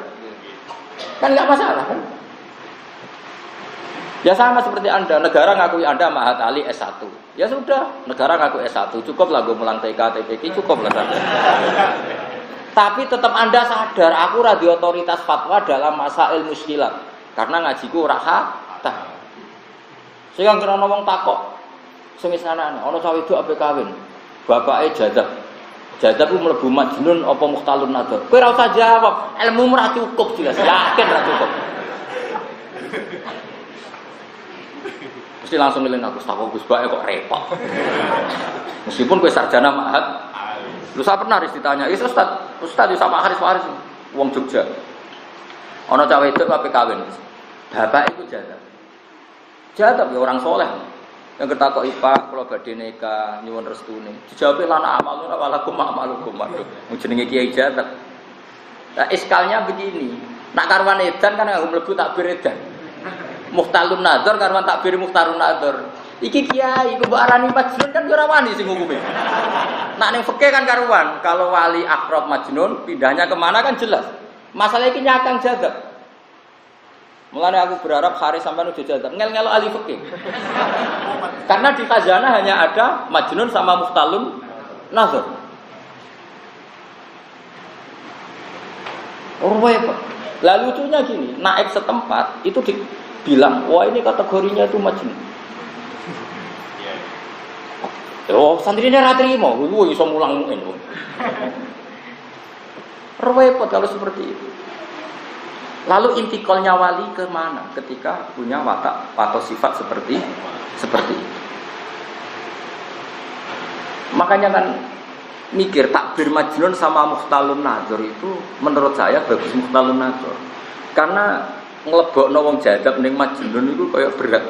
S1: Kan enggak masalah kan? Ya sama seperti Anda, negara ngakui Anda Mahat Ali S1. Ya sudah, negara ngaku S1, cukup lah gue mulang TK, TPK, cukup lah. Tapi tetap Anda sadar, aku radio otoritas fatwa dalam masail muskilat. Karena ngajiku ora khatam. Sehingga kira wong takok semisana ana cawe wedok ape kawin. Bapake jadah. Jadah ku mlebu majnun apa mukhtalun nadzar. Kowe ora usah jawab, ilmu ora cukup jelas, yakin ora cukup. Mesti langsung ngeling aku, takok Gus Bak kok repot. Meskipun kowe sarjana Ma'had. Lu saya pernah ditanya, Ustaz sama Haris wong Jogja. Ana cawe wedok ape kawin. Bapak itu jadah. Jadah ya orang soleh. Yang ketakok Pak, kalau badhe nikah nyuwun restune. Dijawab lana amalun walakum amalukum. Waduh, jenenge kiai jadah. Nah, iskalnya begini. Nak karwan edan kan nggo mlebu takbir edan. Mukhtalun nadzar karwan takbir mukhtarun nadzar. Iki kiai ku mbok arani majnun kan ora wani sing hukume. Nak ning fikih kan karuan, kalau wali akrab majnun pindahnya kemana kan jelas. Masalah iki nyakang jadah. Mulane aku berharap Haris sampean udah jadah ngel-ngelo ahli fikih. Karena di khazanah hanya ada majnun sama mukhtalun nadzar. Apa? Lalu lucunya gini, naib setempat itu dibilang, wah ini kategorinya itu majnun. Oh, santrinya ra trimo, lu iso mulang mungkin. Repot kalau seperti itu. Lalu intikalnya wali ke mana ketika punya watak atau sifat seperti itu. Makanya kan mikir takbir majnun sama mukhtalun nadzar itu menurut saya bagus mukhtalun nadzar. Karena nglebokno wong jadab ning majnun itu kayak berat.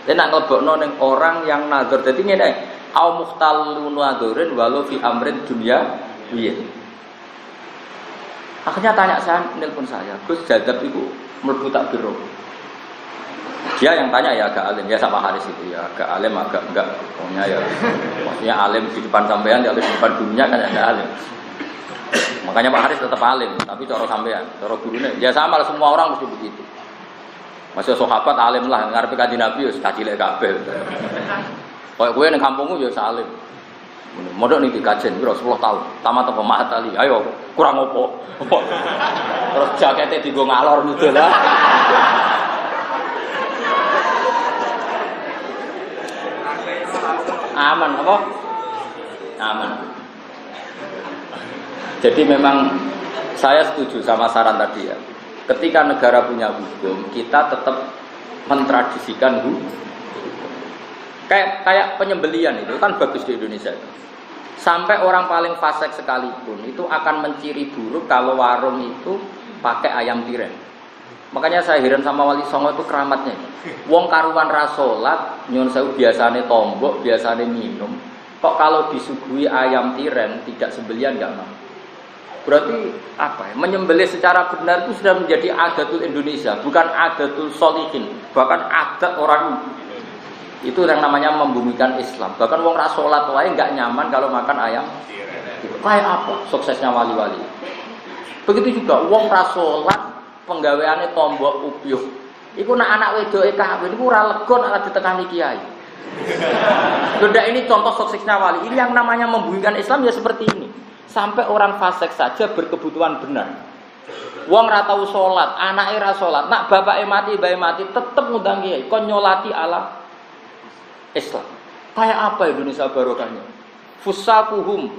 S1: Nek nglebokno ning orang yang nadzar dadi ngene, au mukhtalun nadzarin walau fi amrin dunya wiyin. Akhirnya tanya saya, nelpon saya, Gus jadab itu mlebu takbir. Dia yang tanya ya agak alim, ya sama Haris itu ya agak alim agak enggak, pokoknya ya maksudnya alim di depan sampean, di depan dunia kan agak alim. Makanya Pak Haris tetap alim, tapi cara sampean, cara gurunya, ya sama lah semua orang mesti begitu. Masih sahabat alim lah, ngarepe kanjeng Nabi wis kacilek kabeh. Kayak kowe ning kampungmu ya salim. Modok nih dikajen, kira 10 tahun. Tamat apa Mahat Ali? Ayo, kurang opo? Terus jaketnya digo ngalor gitu lah. Aman apa? Aman. Jadi memang saya setuju sama saran tadi ya. Ketika negara punya hukum, kita tetap mentradisikan hukum. Kayak penyembelian itu kan bagus di Indonesia. Sampai orang paling fasik sekalipun itu akan menciri buruk kalau warung itu pakai ayam tiren. Makanya saya heran sama Wali Songo itu keramatnya. Wong karuan ra salat, nyun sewu biasane tombok, biasane minum. Kok kalau disuguhi ayam tiren tidak sembelian enggak mau. Berarti apa ya? Menyembelih secara benar itu sudah menjadi adatul Indonesia, bukan adatul solihin, bahkan adat orang. Itu yang namanya membumikan Islam. Bahkan wong ra salat wae enggak nyaman kalau makan ayam. Kayak apa suksesnya wali-wali? Begitu juga wong ra salat penggaweane tombok upyuh. Iku nek anak wedoke kawin iku ora lega nek ditekani kiai. Beda ini contoh suksesnya wali. Ini yang namanya membumikan Islam ya seperti ini. Sampai orang fasik saja berkebutuhan benar. Wong ra tau salat, anake ra salat, nak bapake mati, bae mati tetep ngundang kiai kon nyolati ala Islam. Kayak apa Indonesia barokahnya? Fusakuhum,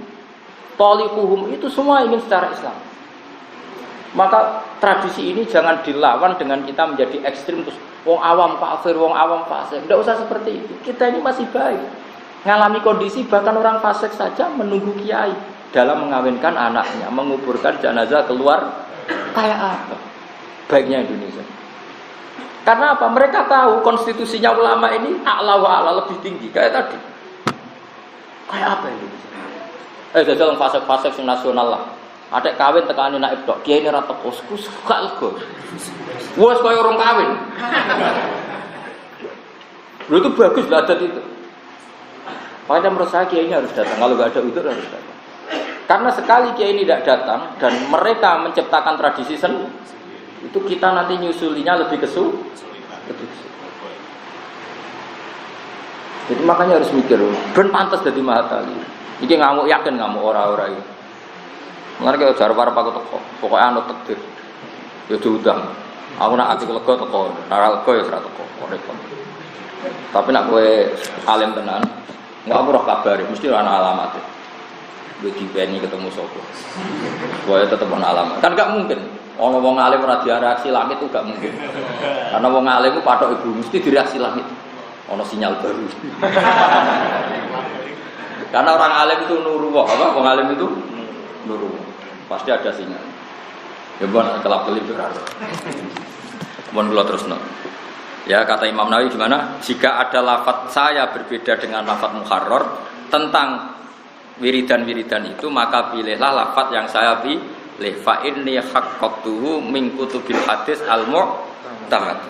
S1: toliquhum itu semua ingin secara Islam. Maka tradisi ini jangan dilawan dengan kita menjadi ekstrim terus wong awam kafir, wong awam fasik. Tidak usah seperti itu. Kita ini masih baik. Ngalami kondisi bahkan orang fasik saja menunggu kiai dalam mengawinkan anaknya, menguburkan jenazah keluar. Kayak apa baiknya Indonesia? Karena apa? Mereka tahu konstitusinya ulama ini a'la wa a'la lebih tinggi kayak tadi. Kayak apa ini? Jajal fasik-fasik sing nasional lah. Adek kawin tekani naib tok, kiai ini ra teko, suka lego. Wes koyo urung kawin. Lho itu bagus lah adat itu. Makanya menurut saya kiai ini harus datang, kalau enggak ada udzur harus datang. Karena sekali kiai ini tidak datang dan mereka menciptakan tradisi itu kita nanti nyusulinya lebih kesulitan. Jadi makanya harus mikir, ben pantas dadi Mahatali. Iki ngamuk yakin ngamuk ora-ora iki. Mereka jar para aku teko, pokoke anut takdir. Ya diundang. Aku nak ati lega teko, ora lega ya ora teko, repot. Tapi nak kowe alim tenan, enggak aku roh kabare, mesti ana alamate. Kowe dipeni ketemu sapa. Kowe tetep ana alamat. Kan gak mungkin. Ana wong alim ora direaksi langit itu gak mungkin. Karena wong alim ku patok ibu mesti direaksi langit. Ana sinyal baru. Karena orang alim itu nuruwah, apa? Wong alim itu nuruwah. Pasti ada sinyal. Ya bon kelap-kelip berarti. Mohon kula terusno. Ya kata Imam Nawawi gimana? Jika ada lafaz saya berbeda dengan lafaz muharrar tentang wiridan-wiridan itu, maka pilihlah lafaz yang saya pilih. Fa inni haqqatuhu min kutubil hadis al-mu'tamad.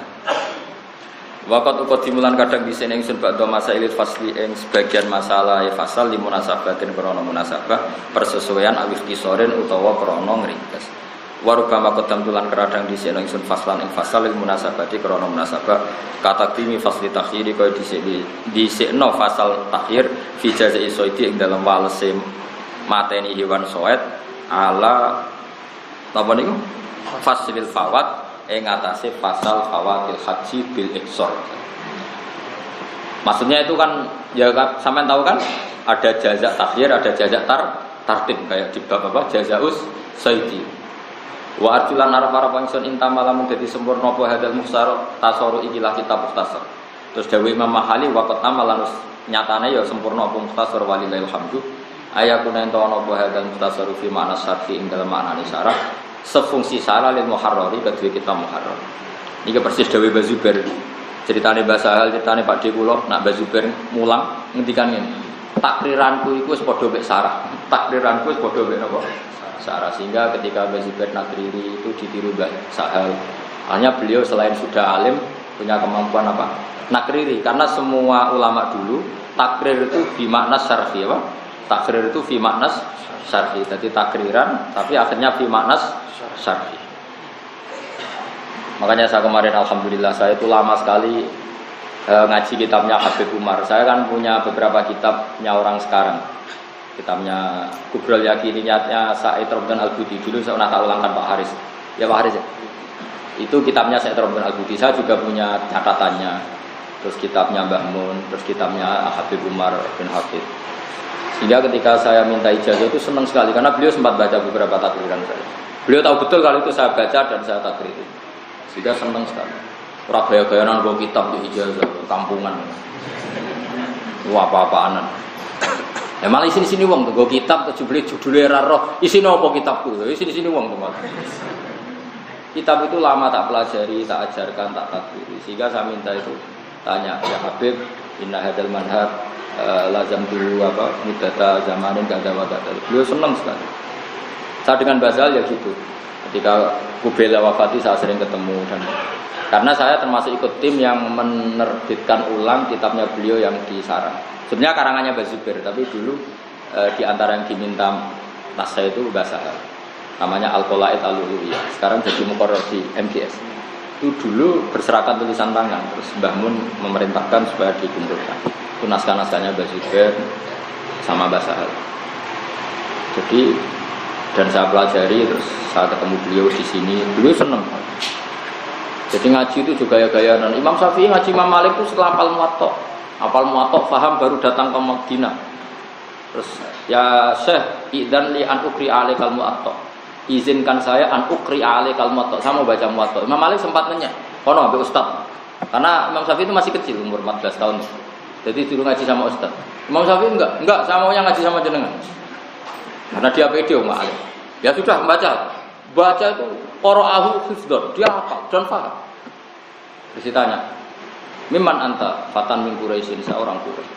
S1: Waqat uga dimulan kadang disene ingsun badha masailil fasli ing sebagian masalah fasal limunasabatin krana munasabah persesuaian awif kisoren utawa krana ngringkes. Warubama kodam tulan kadang disene ingsun faslan ing fasal limunasabati krana munasabah kata dimi fasli takhiri kaya disekno fasal takhir fi jazai soidi ing dalam walese mateni hewan soet ala apa niku fasilil fawat ngatasi pasal fawatil haji bil iksor. Maksudnya itu kan ya sampean tahu kan ada jazak takhir, ada jazak tartib kayak di bab apa jazaus saidi. Wa arjulan arab-arab ingsun intama lamun dadi sempurna apa hadal mukhsar tasaru ikilah kitab mukhtasar. Terus dawuh Imam Mahali waqt amalan nyatane ya sempurna apa mukhtasar walillahil hamdu. Ayakuna ento ana apa hadal mukhtasar fi ma'na syarhi ing dalam maknane syarah. Sefungsi salah lil muharrari kedua kita muharrar. Ini persis Dewi Bazuber ceritane bahasa hal ceritane Pak D kula nak Bazuber mulang ngendikan ngene. Takriranku iku wis padha mek sarah. Takriranku wis padha mek napa? Sarah sehingga ketika Bazuber nakriri itu ditiru Mbah Sahal. Hanya beliau selain sudah alim punya kemampuan apa? Nakriri karena semua ulama dulu takrir itu bimakna syarhi apa? Takrir itu bimakna syarhi. Jadi takriran tapi akhirnya bimakna syarhi. Makanya saya kemarin alhamdulillah saya itu lama sekali ngaji kitabnya Habib Umar. Saya kan punya beberapa kitabnya orang sekarang. Kitabnya Kubrul Yakiniyatnya Said Robdan Al-Budi dulu saya tak ulangkan Pak Haris. Ya Pak Haris ya. Itu kitabnya Said Robdan Al-Budi. Saya juga punya catatannya. Terus kitabnya Mbah Mun, terus kitabnya Habib Umar bin Habib. Sehingga ketika saya minta ijazah itu senang sekali karena beliau sempat baca beberapa takriran saya. Beliau tahu betul kalau itu saya baca dan saya takriri. Sehingga senang sekali. Ora gaya-gayanan bawa kitab di ijazah kampungan. Wah apa-apaanan. Ya malah sini-sini wong tuh bawa kitab tuh judulnya ra roh. Isine apa kitabku? Sini-sini wong tuh. Kitab itu lama tak pelajari, tak ajarkan, tak takriri. Sehingga saya minta itu tanya, ya Habib, inna hadal manhaj lazam dulu apa mudata zamanin kada wa kada. Beliau senang sekali. Saya dengan Basal ya gitu. Ketika Kubela wafati saya sering ketemu dan karena saya termasuk ikut tim yang menerbitkan ulang kitabnya beliau yang di Sarang. Sebenarnya karangannya Bazuber, tapi dulu di antara yang diminta naskah itu Basal. Namanya Al-Qolaid Al-Uluwiyah. Sekarang jadi muqarrar di MGS. Itu dulu berserakan tulisan tangan, terus Mbah Mun memerintahkan supaya dikumpulkan. Itu naskah-naskahnya Bazuber sama Basal. Jadi dan saya pelajari terus saya ketemu beliau di sini, beliau senang. Jadi ngaji itu juga gaya-gayaan. Imam Syafi'i ngaji Imam Malik itu setelah apal muwatta paham baru datang ke Madinah. Terus ya Syekh idzan li an ukri alaikal muwatta. Izinkan saya an ukri alaikal muwatta. Saya mau baca muwatta. Imam Malik sempat nanya, "Kono ambek ustaz?" Karena Imam Syafi'i itu masih kecil, umur 14 tahun. Jadi dulu ngaji sama ustaz. Imam Syafi'i enggak, saya maunya ngaji sama jenengan. Karena dia pede Umar alim. Ya sudah baca itu qara'ahu hifdzan, dia hafal dan paham. Terus ditanya, "Mimman anta?" Fatan min Quraisyin, seorang Quraisy.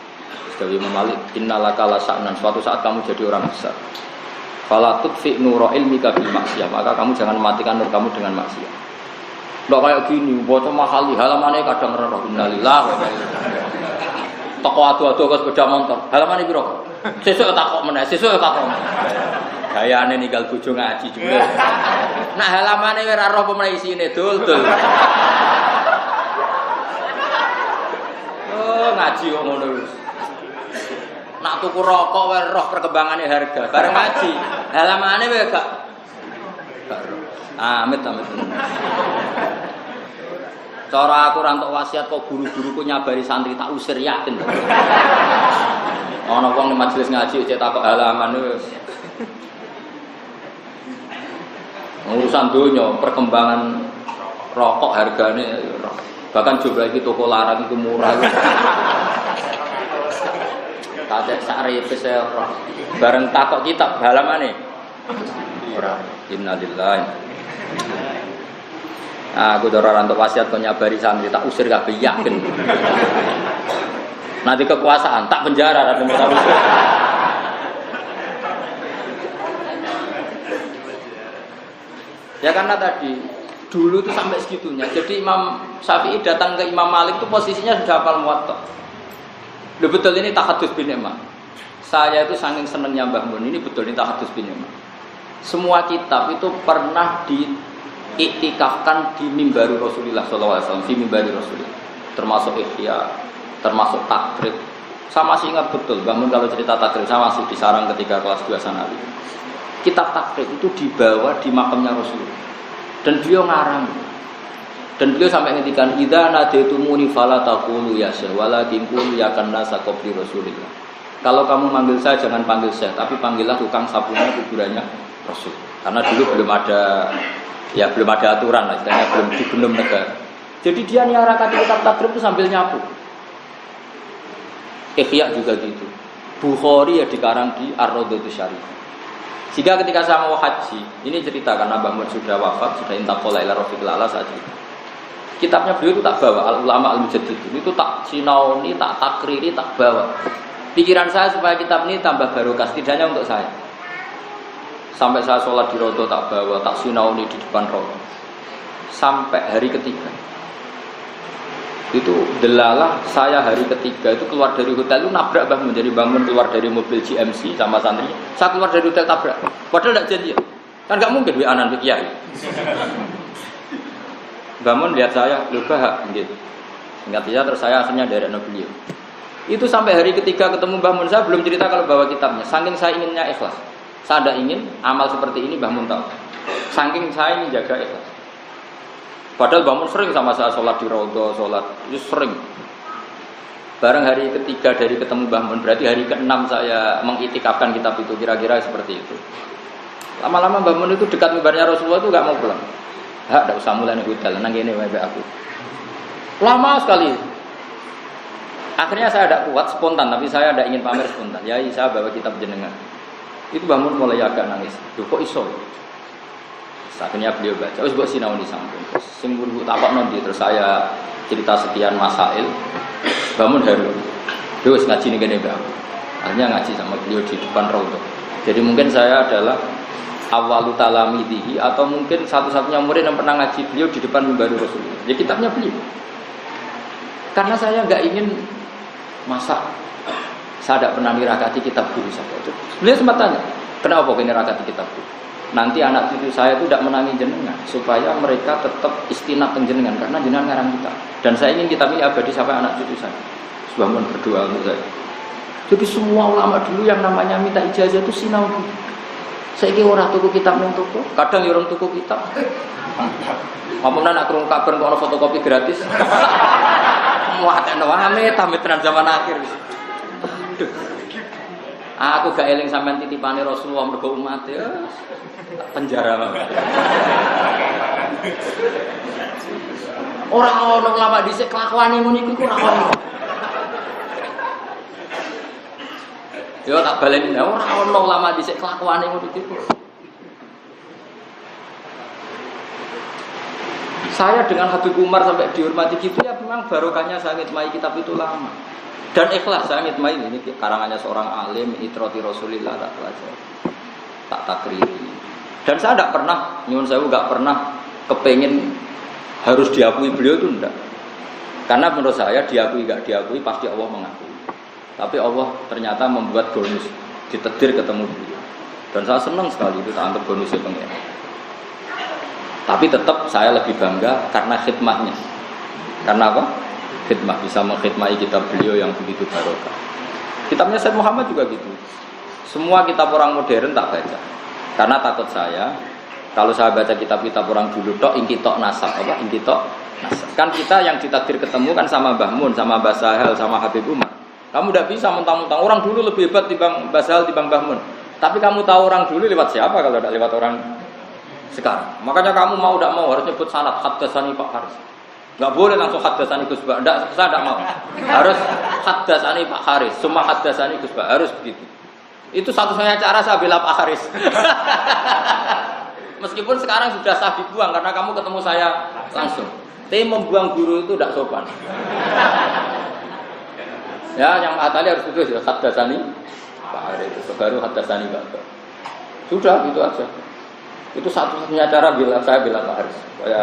S1: Sebagai Imam Malik, "Innalaka la sa'nan." Suatu saat kamu jadi orang besar. Fala tudfi nura ilmika bil maksiyah, maka kamu jangan matikan nur kamu dengan maksiat. Ndak kayak gini, baca mahali halamane kadang rero innalillah wa inna ilaihi raji'un. Toko adu-adu ke sepeda motor. Halamane piro? Sesuk takok meneh, sesuk takok. Gayane ninggal bojo ngaji jule. Nah halamane ora roh apa meneh isine dul-dul. Oh ngaji kok ngono wis. tuku rokok wae roh perkembangannya harga. Bareng ngaji, halamane wae gak. Amit. Cara aku rantuk wasiat kok guru-guruku nyabari santri tak usir yakin. Ana wong ning majelis ngaji cek takok halaman wis. Urusan donya perkembangan rokok harganya bahkan jumlah itu toko larang itu murah. Kadek sakripe saya bareng takok kitab halamane ora innalillahi. Aku ora rantuk wasiat kok nyabari santri tak usir kabeh yakin. Nanti kekuasaan tak penjara dan ya karena tadi dulu itu sampai segitunya. Jadi Imam Syafi'i datang ke Imam Malik itu posisinya sudah hafal Muwatta. Betul ini tahadus bin Imam. Saya itu saking senengnya Mbah Mun ini betul ini tahadus bin Imam. Semua kitab itu pernah diiktikafkan di mimbar Rasulullah SAW, di mimbar Rasulullah. Termasuk Ihya, termasuk Takrib. Saya masih ingat betul, Mbah Mun kalau cerita Takrib saya masih di sarang ketika kelas 2 Sanawi. Kitab Takrib itu dibawa di makamnya Rasulullah dan beliau ngarang dan beliau sampai ngendikan idza nadaitumuni fala taqulu ya syekh walakin qulu ya kannasa qabli Rasulillah. Kalau kamu manggil saya jangan panggil syekh tapi panggillah tukang sapunya kuburannya Rasul. Karena dulu belum ada aturan lah, istilahnya belum negara. Jadi dia nyarakati kitab Takrib itu sambil nyapu. Ihya juga gitu. Bukhari ya dikarang di Ar-Raudhatus Syarifah. Sehingga ketika saya mau haji, ini cerita karena Mbah Mun sudah wafat, sudah intaqala ila rafiqil a'la saat itu. Kitabnya beliau itu tak bawa, Al-Ulama Al-Mujaddidin itu tak sinauni, tak takriri, tak bawa. Pikiran saya supaya kitab ini tambah barokah, setidaknya untuk saya. Sampai saya sholat di Raudhah tak bawa, tak sinauni di depan Raudhah. Sampai hari ketiga. Itu delalah saya hari ketiga itu keluar dari hotel itu nabrak Mbah Mun. Jadi bangun keluar dari mobil GMC sama santri. Saya keluar dari hotel tabrak. Padahal tidak janjian. Kan nggak mungkin anan kiai. Mbah Mun lihat saya lupa gitu. Ingat ya terus saya akhirnya dari beliau. Itu sampai hari ketiga ketemu Mbah Mun saya belum cerita kalau bawa kitabnya. Saking saya inginnya ikhlas. Saya tidak ingin amal seperti ini Mbah Mun tahu. Saking saya ingin jaga ikhlas. Padahal bangun sering sama saya sholat di Raudhah, sholat itu sering. Bareng hari ketiga dari ketemu Mbah Mun, berarti hari ke-6 saya mengiktikafkan kitab itu, kira-kira seperti itu. Lama-lama Mbah Mun itu dekat mimbarnya Rasulullah itu nggak mau pulang. Tidak usah mulai nih hotel, nang ini wae aku. Lama sekali. Akhirnya saya tidak kuat spontan, tapi saya tidak ingin pamer spontan. Ya, saya bawa kitab jenengan. Itu Mbah Mun mulai agak nangis. Duh kok iso? Akhirnya beliau baca, wis mbok sinau di samping. Sing guru takok nanti terus saya cerita sekian masail. Bangun haru. Beliau wis ngaji ning kene, Mbak. Akhirnya ngaji sama beliau di depan Raudhah. Jadi mungkin saya adalah awalu talamidihi atau mungkin satu-satunya murid yang pernah ngaji beliau di depan mimbar Rasulullah. Ya kitabnya beliau. Karena saya enggak ingin masa saya tidak pernah nirakati kitab guru saya. Beliau sempat tanya, kenapa kok nirakati kitab guru? Nanti anak cucu saya itu tidak menangi jenengan supaya mereka tetap istinat jenengan karena jenengan ngarang kita. Dan saya ingin kitab ini abadi sampai anak cucu saya. Mbah Mun berdoa untuk saya. Jadi semua ulama dulu yang namanya minta ijazah itu sinau. Saya kira orang tuku kitab nang toko, kadang orang tuku kitab. Mamun anak krungu kabar kok ana fotokopi gratis. Wah, amit tenan zaman akhir. Aku gak eling sampean titipane Rasulullah mergo umat ya. Penjara. Ora ono lama dhisik kelakuane ngono iku ora ono. Yo tak baleni ora ono lama dhisik kelakuane ngono iku. Saya dengan Habib Umar sampai dihormati gitu ya memang barokahnya saya ngitmai kitab itu lama. Dan ikhlas saya ngitmai ini karangannya seorang alim itrati Rasulillah tak pelajari. Tak takriri. Dan saya tidak pernah, nyuwun sewu enggak pernah kepengin harus diakui beliau itu enggak. Karena menurut saya diakui enggak diakui pasti Allah mengakui. Tapi Allah ternyata membuat bonus ditedir ketemu beliau. Dan saya senang sekali itu tak anggap bonusnya pengen. Tapi tetap saya lebih bangga karena khidmahnya. Karena apa? Khidmah bisa mengkhidmati kitab beliau yang begitu barokah. Kitabnya Said Muhammad juga gitu. Semua kitab orang modern tak baca. Karena takut saya, kalau saya baca kitab-kitab orang dulu tok ingki tok nasab, apa ingki tok nasab. Kan kita yang ditakdir ketemu kan sama Mbah Mun, sama Mbah Sahal, sama Habib Umar. Kamu tidak bisa mentang-mentang orang dulu lebih hebat timbang Mbah Sahal, timbang Mbah Mun. Tapi kamu tahu orang dulu lewat siapa kalau tidak lewat orang sekarang. Makanya kamu mau tidak mau harus nyebut sanad haddatsani Pak Haris. Enggak boleh langsung haddatsani Gus Ba. Enggak, saya tidak mau. Harus haddatsani Pak Haris, semua haddatsani Gus Ba, harus begitu. Itu satu-satunya cara saya bela Pak Haris. Meskipun sekarang sudah sah dibuang karena kamu ketemu saya langsung. Tapi membuang guru itu tidak sopan. Ya, yang tadi harus tulis ya haddatsani Pak Haris, baru haddatsani Pak. Sudah gitu aja. Itu satu-satunya cara saya bela Pak Haris. Supaya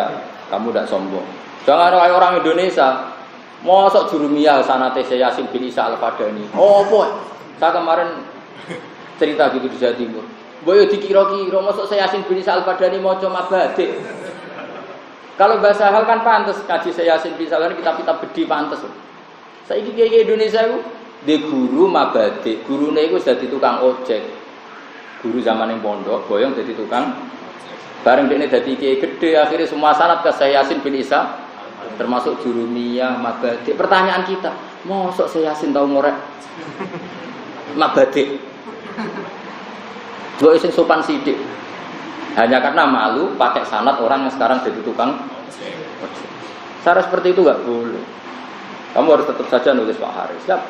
S1: kamu tidak sombong. Jangan kayak orang Indonesia. Mosok jurumiyah sanate Yasin bin Isa Al-Fadani. Oh, boy. Saya kemarin cerita gitu di Jawa Timur. Boyo dikira-kira mosok Yasin bin Isa Al-Fadani maca mabadik. Kalau bahasa hal kan pantes ngaji Yasin bin Isa Al-Fadani kitab-kitab bedi pantes. Saiki kiai Indonesia itu di guru mabadik. Gurune iku dadi tukang ojek. Guru zaman yang pondok, boyong jadi tukang. Bareng dekne dadi kiai gede, akhirnya semua sanad ke Yasin bin Isa, termasuk jurumiyah, mabadik. Pertanyaan kita, mosok Yasin tahu ngorek mabadik? Gue sing sopan sidik. Hanya karena malu pakai sanad orang yang sekarang jadi tukang. Cara seperti itu nggak boleh. Kamu harus tetap saja nulis Pak Haris. Siap.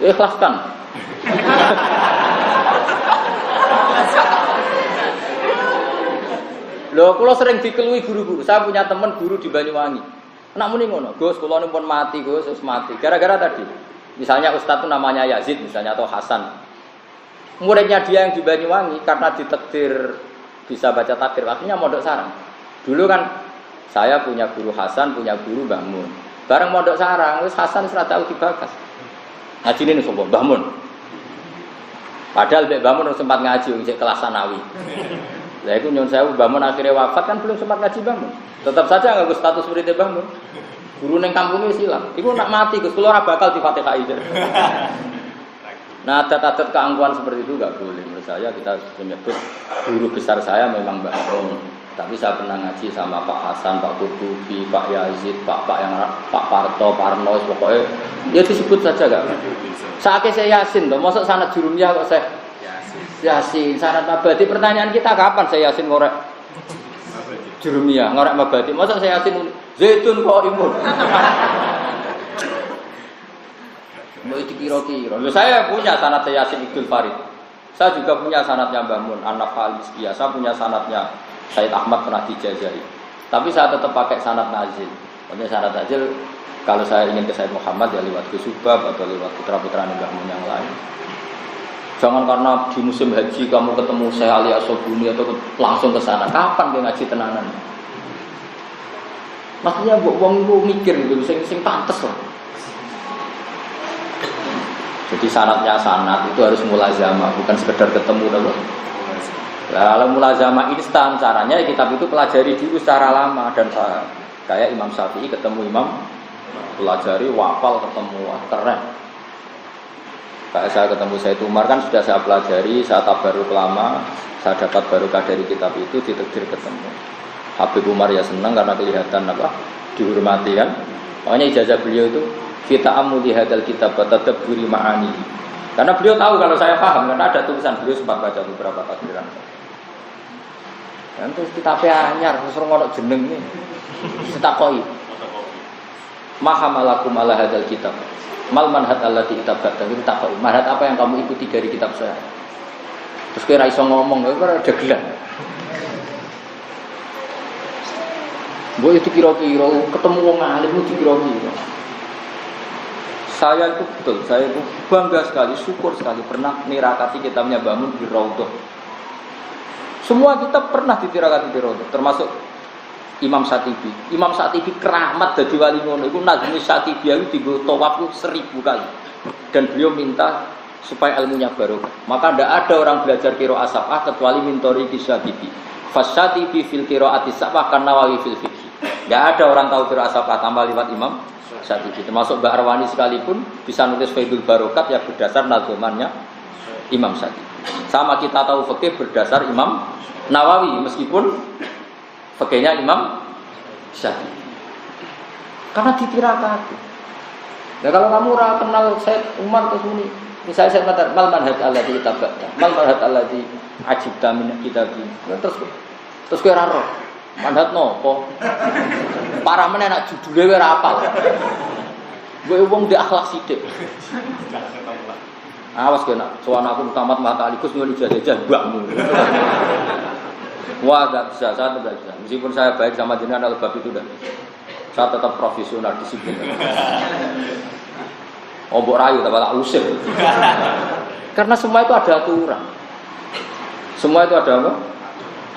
S1: Ikhlaskan. Loh, kalau sering dikelui guru-guru. Saya punya teman guru di Banyuwangi. Nak muni ngono, Gus, kula pun mati, Gus, wis mati. Gara-gara tadi. Misalnya ustaz itu namanya Yazid misalnya atau Hasan. Muridnya dia yang di Banyuwangi karena ditakdir bisa baca takdir, akhirnya mondok sarang. Dulu kan saya punya guru Hasan, punya guru Mbah Mun. Bareng mondok sarang, wis Hasan wis ra tau dibakas. Ngajine ning sapa? Mbah Mun. Padahal Mbah Mun sempat ngaji wis kelas sanawi. Lah iku nyun sewu Mbah Mun akhirnya wafat kan belum sempat ngaji Mbah Mun. Tetap saja nganggo status murid Mbah Mun. Guru ning kampung wis ilang. Iku nak mati Gus, kula ora bakal di-Fatihai. Nah, adat-adat keangkuhan seperti itu nggak boleh. Menurut saya kita menyebut guru besar saya memang Mbak Rom. Tapi saya pernah ngaji sama Pak Hasan, Pak Kutubi, Pak Yazid, Pak Parto, Parno, pokoknya ya disebut saja nggak. Saatnya saya Yasin, toh, masuk sanad jurumiyah kok saya Yasin, sanad mabadi. Pertanyaan kita kapan saya Yasin ngorek jurumiyah, ngorek mabadi? Masuk saya Yasin Zaitun kok imun. Mau dikira-kira. Saya punya sanad Yasin Ibnu Farid. Saya juga punya sanadnya Mbah Mun, Anak Halis biasa punya sanadnya Said Ahmad pernah dijajahi. Tapi saya tetap pakai sanad Nazil. Maksudnya sanad Nazil kalau saya ingin ke Said Muhammad ya lewat Gus Subab atau lewat putra-putra Mbah Mun yang lain. Jangan karena di musim haji kamu ketemu Syekh Ali Asobuni atau langsung ke sana. Kapan dia ngaji tenanan? Maksudnya wong iku mikir gitu, sing pantes lah. Jadi sanadnya sanad itu harus mulazamah, bukan sekedar ketemu dulu. Kalau mulazamah instan caranya ya kitab itu pelajari dulu secara lama dan kayak Imam Syafi'i ketemu Imam pelajari wafal ketemu keren. Kayak saya ketemu Said Umar kan sudah saya pelajari, saya tabarruk lama, saya dapat barokah dari kitab itu ditakdir ketemu. Habib Umar ya senang karena kelihatan apa dihormati kan. Makanya ijazah beliau itu kita amuli hadal kitab tadabburi ma'ani. Karena beliau tahu kalau saya paham karena ada tulisan beliau sempat baca beberapa takdiran. Dan terus kitabnya anyar terus ngono jeneng iki. Setakoi. Mahamalakum ala hadal kitab. Mal manhaj allati kitabata itu takoi. Manhaj apa yang kamu ikuti dari kitab saya? Terus kira iso ngomong ora degelan. Mbok itu kira-kira ketemu wong alim itu kira-kira. Saya itu betul, saya itu bangga sekali, syukur sekali pernah nirakati kitabnya Mbah Mun di Raudhah. Semua kitab pernah ditirakati di Raudhah, termasuk Imam Syatibi. Imam Syatibi keramat dadi wali ngono iku nazmi Syatibi itu digo tawaf 1000 kali. Dan beliau minta supaya ilmunya barokah. Maka tidak ada orang belajar qiraah sab'ah kecuali mintori Syatibi. Fasyatibi fil qiraati sab'ah kan Nawawi fil fiqh. Enggak ada orang tahu qiraat sab'ah tanpa liwat Imam Syafi'i. Termasuk Mbak Arwani sekalipun bisa nulis Faidul Barokat yang berdasar nadzomannya Imam Syafi'i. Sama kita tahu fikih berdasar Imam Nawawi meskipun fikihnya Imam Syafi'i. Karena ditirakan. Nah kalau kamu ora kenal Said Umar terus muni, misalnya saya kata mal manhaj alladzi tabata, mal manhaj alladzi ajibta min kitabi. Terus kowe ora roh. Manhaj nopo? Para meneh nak judule ora apal. Kowe wong ndek akhlak sithik. Awas kowe nak sowan aku tamat mata aligus nyuwun ijazah mbakmu. Wah, enggak bisa, saya tidak bisa. Meskipun saya baik sama jenengan kalau bab itu dah. Saya tetap profesional disiplin. Obok rayu tak usir. Karena semua itu ada aturan. Semua itu ada apa?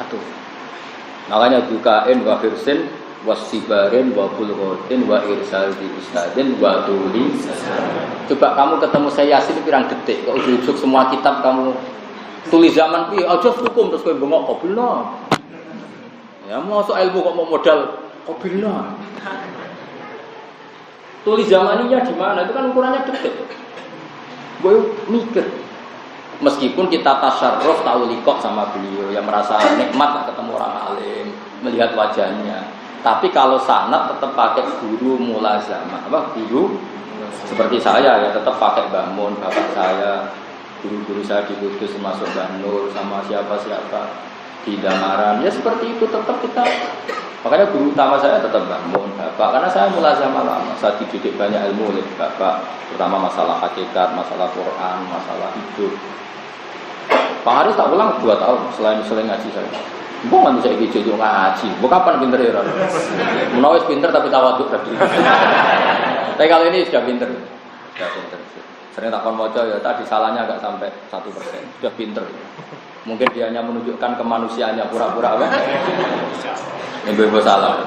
S1: Aturan. Makanya dukain wa hirsin wasibarin wa bulghatin wa irsal di ustadin wa tuli. Coba kamu ketemu saya Yasin pirang detik kok ujuk semua kitab kamu tulis zaman piye aja hukum terus kowe bengok qabilna. Ya mosok ilmu kok mau modal qabilna. Tulis zamaninya di mana? Itu kan ukurannya detik. Gue mikir. Meskipun kita tasyarruf tahu likok sama beliau yang merasa nikmat ketemu orang alim, melihat wajahnya. Tapi kalau sanad tetap pakai guru mulazamah, apa guru seperti saya ya tetap pakai Mbah Mun, bapak saya, guru-guru saya di Kudus termasuk Mbah Nur sama siapa-siapa di Damaran. Ya seperti itu tetap kita. Makanya guru utama saya tetap Mbah Mun, bapak, karena saya mulazamah lama. Saya dididik banyak ilmu oleh bapak, terutama masalah hakikat, masalah Quran, masalah hidup. Pak Haris tak ulang 2 tahun selain ngaji saya. Bukan bisa ikut ngaji. Bukan kapan pinter ya orang. Menawis pinter tapi tawaduk tadi. Tapi kalau ini sudah pinter. Sudah pinter. Sering takon moco ya tadi salahnya agak sampai 1%. Sudah pinter. Mungkin dia hanya menunjukkan kemanusiaannya pura-pura apa? Ibu-ibu salah.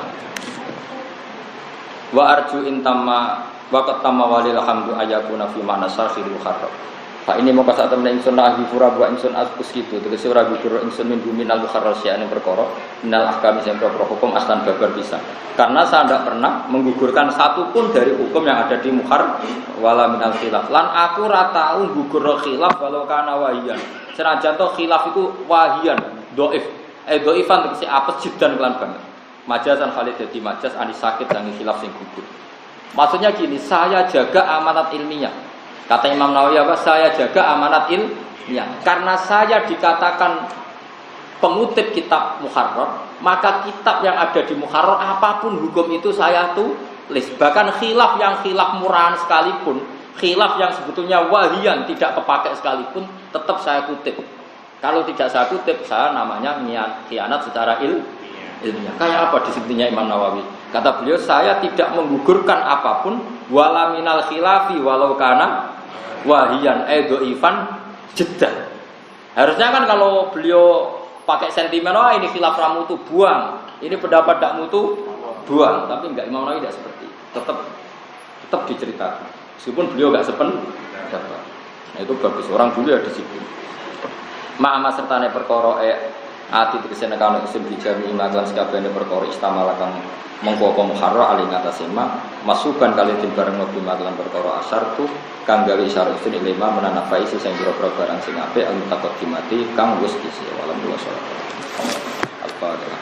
S1: Wa arju intama wa qatama walil hamdu ayakuna fi ma'na sarfil muharram. Pak ini mau kasih temen ingsun lah hifura buat ingsun askus gitu. Terus ora gugur ingsun min minal muharrar sya'an yang perkara minal ahkam sing perkara hukum aslan babar bisa. Karena saya tidak pernah menggugurkan satu pun dari hukum yang ada di muharram wala minal khilaf. Lan aku ora tau gugur khilaf walau kana wahiyan. Senajan to khilaf itu wahiyan, dhaif. Dhaifan tegese apes jidan kelan banget. Majazan Khalid dadi majaz anis sakit dan khilaf sing gugur. Maksudnya gini, saya jaga amanat ilmiah. Kata Imam Nawawi apa? Saya jaga amanat ilmiah. Karena saya dikatakan pengutip kitab Muharrar, maka kitab yang ada di Muharrar apapun hukum itu saya tulis. Bahkan khilaf yang khilaf murahan sekalipun, khilaf yang sebetulnya wahiyan tidak kepakai sekalipun, tetap saya kutip. Kalau tidak saya kutip, saya namanya khianat secara ilmiah. Kayak apa disebutnya Imam Nawawi? Kata beliau, saya tidak menggugurkan apapun wala minal khilafi walau kana wahiyan dhaifan jiddan. Harusnya kan kalau beliau pakai sentimen, oh ini khilaf ramu itu buang, ini pendapat dak mutu buang. Tapi enggak, Imam Nawawi tidak seperti itu. Tetap diceritakan. Meskipun beliau enggak sependapat. Nah, itu bagus, orang dulu ya disiplin. Ma'ama sertane perkara ati tegese nekane isim dijami maklan sakabehane perkara istamala kang mengko muharrar ali ngatasé masukan kali tim bareng nabi maklan perkara asar tu kang gawe isyarat isun ilma menanafai sing pira-pira barang sing apik al mutaqaddimati kang wis dise walam dua salat. Al-Fatihah.